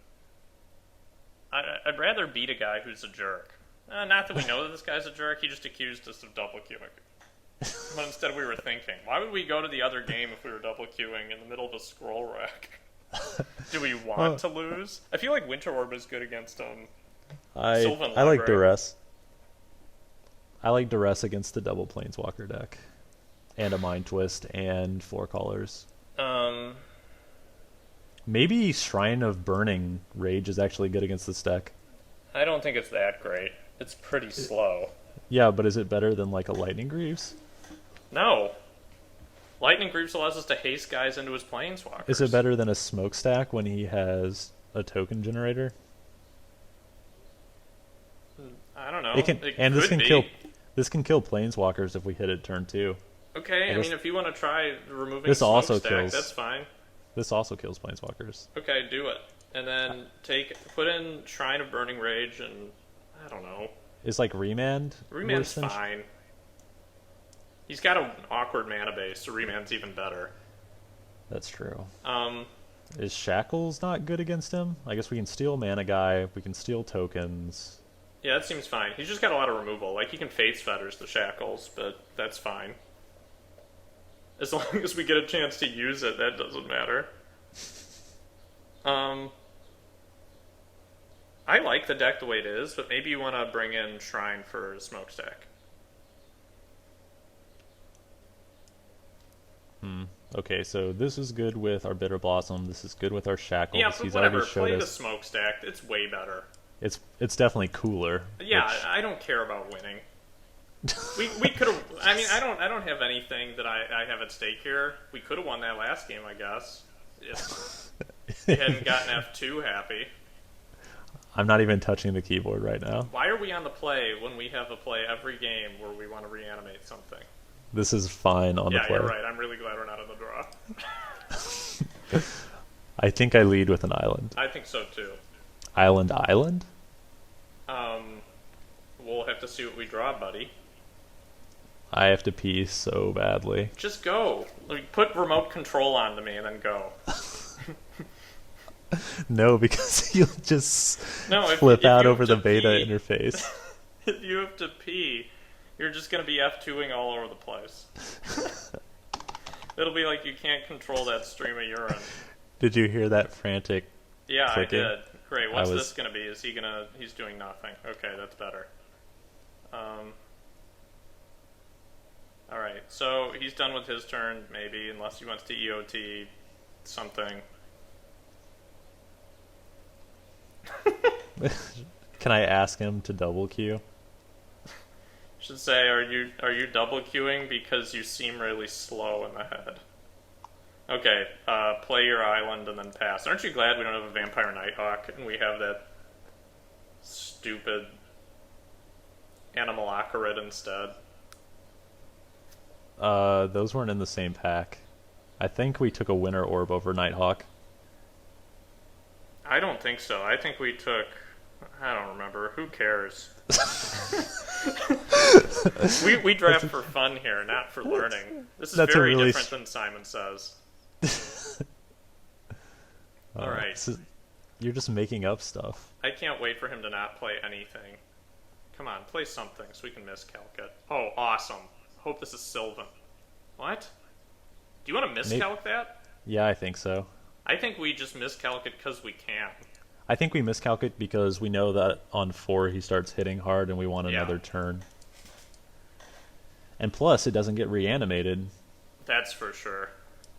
I'd rather beat a guy who's a jerk. Not that we know that this guy's a jerk. He just accused us of double queuing. But instead, we were thinking, why would we go to the other game if we were double queuing in the middle of a scroll rack? Do we want to lose? I feel like Winter Orb is good against I like Duress. I like Duress against the double Planeswalker deck. And a Mind Twist and 4 colors. Maybe Shrine of Burning Rage is actually good against this deck. I don't think it's that great. It's pretty slow. Yeah, but is it better than like a Lightning Greaves? No. Lightning Greaves allows us to haste guys into his Planeswalkers. Is it better than a Smokestack when he has a token generator? I don't know. This can kill Planeswalkers if we hit it turn 2. Okay, I mean, if you want to try removing this also Smokestack, kills. that's fine. This also kills Planeswalkers. Okay, do it. And then put in Shrine of Burning Rage and, I don't know. Is like Remand? Remand's fine. He's got an awkward mana base, so Remand's even better. That's true. Is Shackles not good against him? I guess we can steal mana guy, we can steal tokens. Yeah, that seems fine. He's just got a lot of removal. Like, he can Fates Fetters the Shackles, but that's fine. As long as we get a chance to use it, that doesn't matter. I like the deck the way it is, but maybe you want to bring in Shrine for Smokestack. Okay, so this is good with our Bitter Blossom. This is good with our Shackles. Yeah, but He's whatever. already showed Play us. the Smokestack. It's way better. It's definitely cooler. Yeah, I don't care about winning. We could have. I mean, I don't have anything that I have at stake here. We could have won that last game, I guess, if we hadn't gotten F2 happy. I'm not even touching the keyboard right now. Why are we on the play when we have a play every game where we want to reanimate something? This is fine on the play. Yeah, you're right. I'm really glad we're not on the draw. I think I lead with an island. I think so too. Island? We'll have to see what we draw, buddy. I have to pee so badly. Just go. Like, put remote control onto me and then go. No, because you'll just if flip out you over the have to beta pee, interface. If you have to pee, you're just going to be F2ing all over the place. It'll be like you can't control that stream of urine. Did you hear that frantic clicking? I did. Great. What's this going to be? Is he going to... He's doing nothing. Okay, that's better. Alright, so he's done with his turn, maybe, unless he wants to EOT something. Can I ask him to double queue? Should say, are you double queuing because you seem really slow in the head? Okay, play your island and then pass. Aren't you glad we don't have a Vampire Nighthawk and we have that stupid Animalacarid instead? Those weren't in the same pack. I think we took a Winter Orb over Nighthawk. I don't think so. I think we took... I don't remember. Who cares? we draft for fun here, not for learning. This is very different than Simon Says. Alright. You're just making up stuff. I can't wait for him to not play anything. Come on, play something so we can miscalc it. Oh, awesome. Hope this is Sylvan. What? Do you want to miscalc that? Yeah, I think so. I think we just miscalc it because we can. I think we miscalc it because we know that on 4 he starts hitting hard and we want another turn. And plus, it doesn't get reanimated. That's for sure.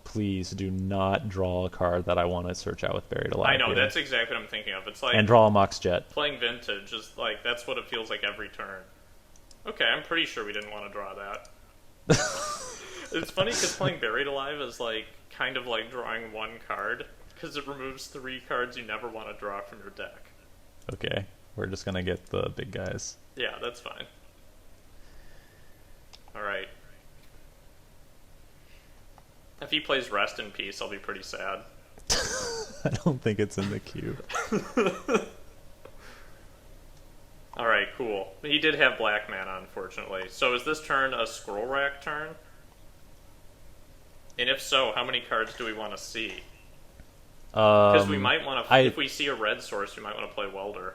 Please do not draw a card that I want to search out with Buried Alive. I know, that's exactly what I'm thinking of. It's like and draw a Mox Jet. Playing Vintage is like, that's what it feels like every turn. Okay, I'm pretty sure we didn't want to draw that. It's funny because playing Buried Alive is like kind of like drawing one card because it removes 3 cards you never want to draw from your deck. Okay, we're just gonna get the big guys. Yeah, that's fine. Alright. If he plays Rest in Peace, I'll be pretty sad. I don't think it's in the queue. Alright, cool. He did have black mana, unfortunately. So is this turn a Scroll Rack turn? And if so, how many cards do we want to see? Because we might want to... If we see a red source, we might want to play Welder.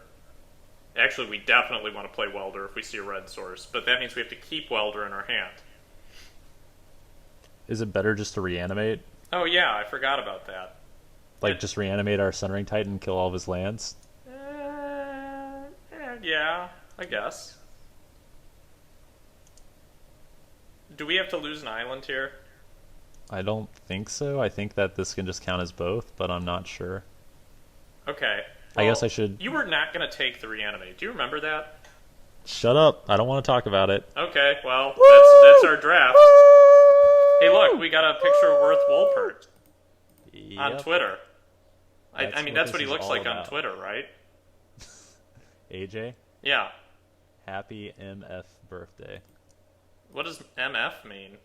Actually, we definitely want to play Welder if we see a red source. But that means we have to keep Welder in our hand. Is it better just to reanimate? Oh yeah, I forgot about that. Like, just reanimate our Sundering Titan and kill all of his lands? Yeah, I guess. Do we have to lose an island here? I don't think so. I think that this can just count as both, but I'm not sure. Okay. Well, I guess I should... You were not going to take the reanimate. Do you remember that? Shut up. I don't want to talk about it. Okay, well, that's our draft. Hey, look, we got a picture of Worth Wolpert on Twitter. I mean, that's what he looks like on Twitter, right? AJ? Yeah. Happy MF birthday. What does MF mean?